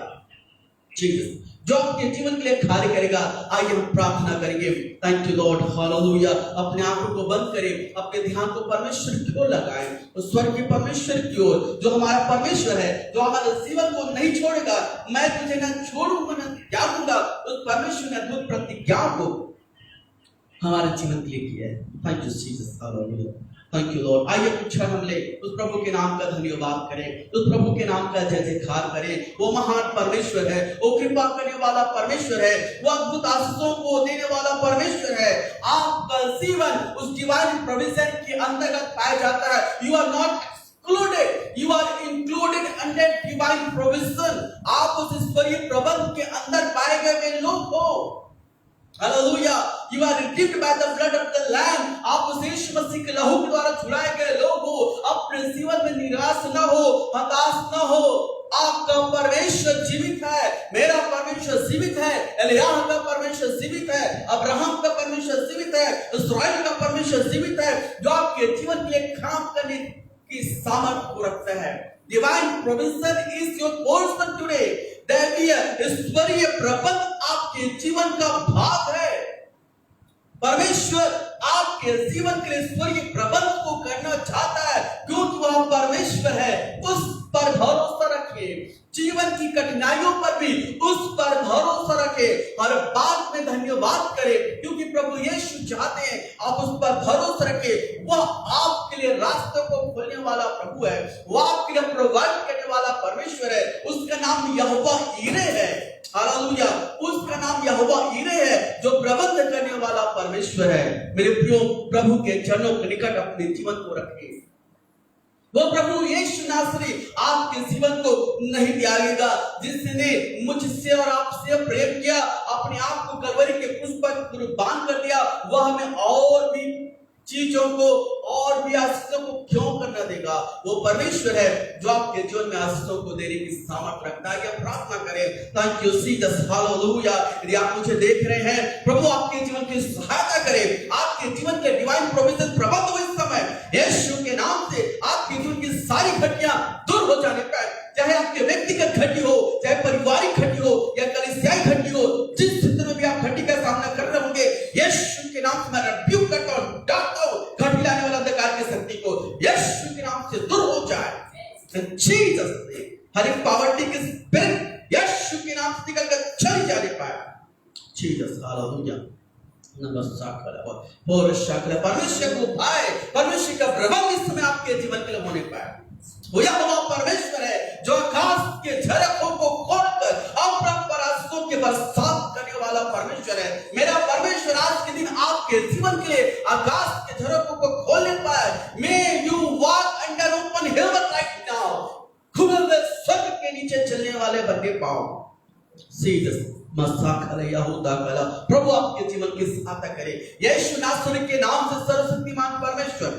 ठीक है, जो आपके जीवन के लिए कार्य करेगा। आइए हम प्रार्थना करेंगे। Thank you Lord. हालेलुया। अपने आंखों को बंद करें, अपने ध्यान को परमेश्वर की ओर लगाएं, उस स्वर्ग के परमेश्वर की ओर जो हमारा परमेश्वर है, जो हमारे जीवन को नहीं छोड़ेगा। मैं तुझे न छोड़ूंगा न त्यागूंगा, उस परमेश्वर ने अद्भुत प्रतिज्ञा को हमारे जीवन के लिए किया है। Thank you Jesus. Hallelujah. Thank you Lord. आइए कुछ क्षण हम ले उस प्रभु के नाम का धन्यवाद करें, उस प्रभु के नाम का जय जयकार करें। वो महान परमेश्वर है, वो कृपा करने वाला परमेश्वर है, वो अद्भुत आशीषों को देने वाला परमेश्वर है। आपका जीवन उस डिवाइन प्रोविजन के अंतर्गत पाया जाता है। You are not excluded, you are included under divine provision। आप उस ईश्वरीय प्रबंध के अंदर पाए गए वे लोग हो। Hallelujah. You are redeemed by the blood of the Lamb। आप उस यीशु मसीह के लहू के द्वारा छुड़ाए गए लोग हो। अपने जीवन में निराश न हो, हताश न हो। आपका परमेश्वर जीवित है, मेरा परमेश्वर जीवित है, एलियाह का परमेश्वर जीवित है, अब्राहम का परमेश्वर जीवित है, इस्राएल का परमेश्वर जीवित है, जो आपके जीवन के लिए काम करने की सामर्थ्य को रखता है। Divine provision is your portion today. दैवीय ईश्वरीय प्रबंध आपके जीवन का भाग है। परमेश्वर आपके जीवन के ईश्वरीय प्रबंध को करना चाहता है, क्योंकि वह परमेश्वर है। उस पर भरोसा रखिए, जीवन की कठिनाइयों पर भी उस पर भरोसा रखें, हर बात में धन्यवाद करें, क्योंकि प्रभु यीशु चाहते हैं आप उस पर भरोसा रखें। वह आपके लिए रास्तों को खोलने वाला प्रभु है, वह आपके लिए प्रोवाइड करने वाला परमेश्वर है। उसका नाम यहोवा यीरे है। हालेलुया। उसका नाम यहोवा यीरे है, जो प्रबंध करने वाला परमेश्वर है। मेरे प्रियो, प्रभु के चरणों के निकट अपने जीवन को रखें। वो प्रभु यीशु नासरी आपके जीवन को नहीं त्यागेगा। जिसने मुझसे और आपसे प्रेम किया, अपने आप को कलवरी के क्रूस पर कुर्बान कर दिया, वह हमें और भी चीजों को और भी आशीषों को क्यों करना देगा। वो परमेश्वर है जो आपके जीवन में आशीषों को देने की सामर्थ्य रखता है। क्या प्रार्थना करें। Thank you Jesus. हालेलुया। यदि आप मुझे देख रहे हैं, प्रभु आपके जीवन की सहायता करे, आपके जीवन के डिवाइन प्रोविजन प्रबंध हो इस समय यीशु के नाम से। आपके जीवन की सारी घटियां दूर हो जाने पर, चाहे आपके व्यक्तिगत घटी हो, चाहे पारिवारिक घटी हो या कलीसियाई घटी हो, जिस क्षेत्र में भी आप घटी का सामना कर रहे होंगे, यीशु के नाम से मैं रिब्यूक जीसस हालेलुया। नमस्कार परमेश्वर को पाए, परमेश्वर का प्रबंध इस समय आपके जीवन के लिए होने पाए। वो यहोवा परमेश्वर है जो आकाश के झरकों को खोलकर अपराधों के बरसात करने वाला परमेश्वर है। मेरा परमेश्वर आज के दिन आपके जीवन के लिए आकाश के झरकों को खोलने पाए। May you walk under open heaven right now. खुले हुए स्वर्ग के नीचे चलने वाले बनने पाओ। सीधस प्रभु आपके जीवन की सहायता करे यीशु नासरी के नाम से। सर्वशक्तिमान परमेश्वर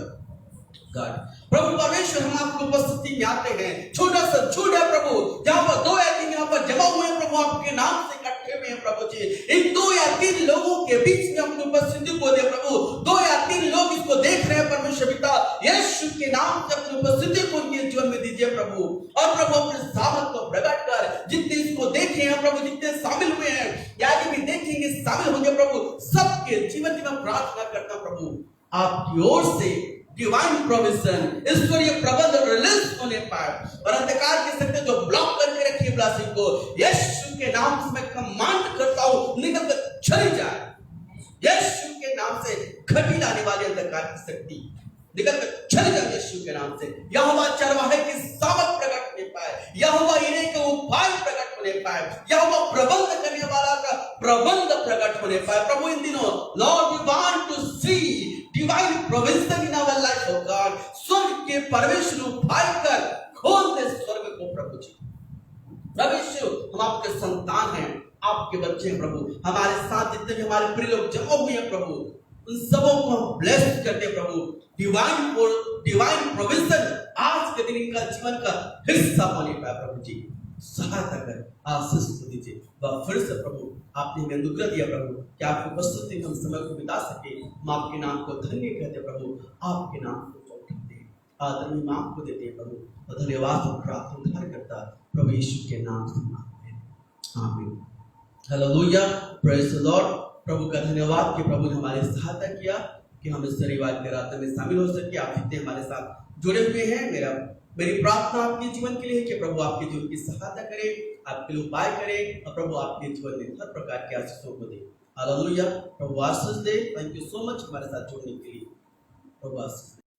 गॉड, प्रभु परमेश्वर, हम आपकी उपस्थिति में आते हैं। छोटा सा झूठ है प्रभु, जहाँ पर 2 या 3 यहाँ पर जमा हुए हैं प्रभु, आपके नाम से इकट्ठे हुए हैं प्रभु जी। इन 2 या 3 लोगों के बीच में अपनी उपस्थिति को दे प्रभु। 2 या 3 लोग इसको देख रहे हैं परमेश्वर पिता, यीशु के नाम से अपनी उपस्थिति को उनके जीवन में दीजिए प्रभु। और प्रभु अपने सामर्थ को प्रकट कर, जितने इसको देखे हैं प्रभु, जितने शामिल हुए हैं या भी देखेंगे शामिल होंगे प्रभु, सबके जीवन में प्रार्थना करता प्रभु आपकी ओर से डिवाइन प्रोविजन, ईश्वरीय प्रबंध रिलीज होने पाए। और अंधकार की शक्ति जो ब्लॉक करके रखी है ब्लासिंग को, यीशु के नाम से मैं कमांड करता हूं निकल कर चली जाए। यीशु के नाम से घटी लाने वाली अंधकार की शक्ति निकल कर चली जाए यीशु के नाम से। यहोवा चरवाहे की सामर्थ प्रकट होने पाए, यहोवा इन्हें के उपाय प्रकट होने पाए, यहोवा प्रबंध करने वाला का प्रबंध प्रकट होने पाए प्रभु। इन दिनों lord we want to see divine provision in our life O God. स्वर्ग के परमेश्वर उपाय कर खोल दे स्वर्ग को प्रभु जी। परमेश्वर, हम आपके संतान हैं, आपके बच्चे हैं प्रभु। हमारे साथ जितने भी हमारे प्रिय लोग जमा हुए हैं प्रभु, उन सबों को हम ब्लेस करते हैं प्रभु। डिवाइन प्रोविजन आज के दिन इनका जीवन का हिस्सा होने पाए प्रभु जी। सहायता कर, आशीष को दीजिए। वह फिर से प्रभु आपने हमें अनुग्रह दिया प्रभु कि आपकी उपस्थिति में हम समय को बिता सके। हम आपके नाम को धन्य कहते हैं प्रभु, आपके नाम को चौंकाते हैं, आदर में आपको देते हैं प्रभु। और धन्यवाद और प्रार्थना उद्धार करता प्रभु यीशु के नाम से आमीन। Hallelujah, praise the Lord. प्रभु का धन्यवाद कि प्रभु ने हमारी सहायता किया कि हम इस रविवार की रात में शामिल हो सके। आप जितने हमारे साथ जुड़े हुए हैं, मेरी प्रार्थना आपके जीवन के लिए है कि प्रभु आपके जीवन की सहायता करे, आपके लिए उपाय करे और प्रभु आपके जीवन में हर प्रकार के आशीषों को दे। हालेलुया, प्रभु आशीष दे। थैंक यू सो मच हमारे साथ जुड़ने के लिए। प्रभु आशीष।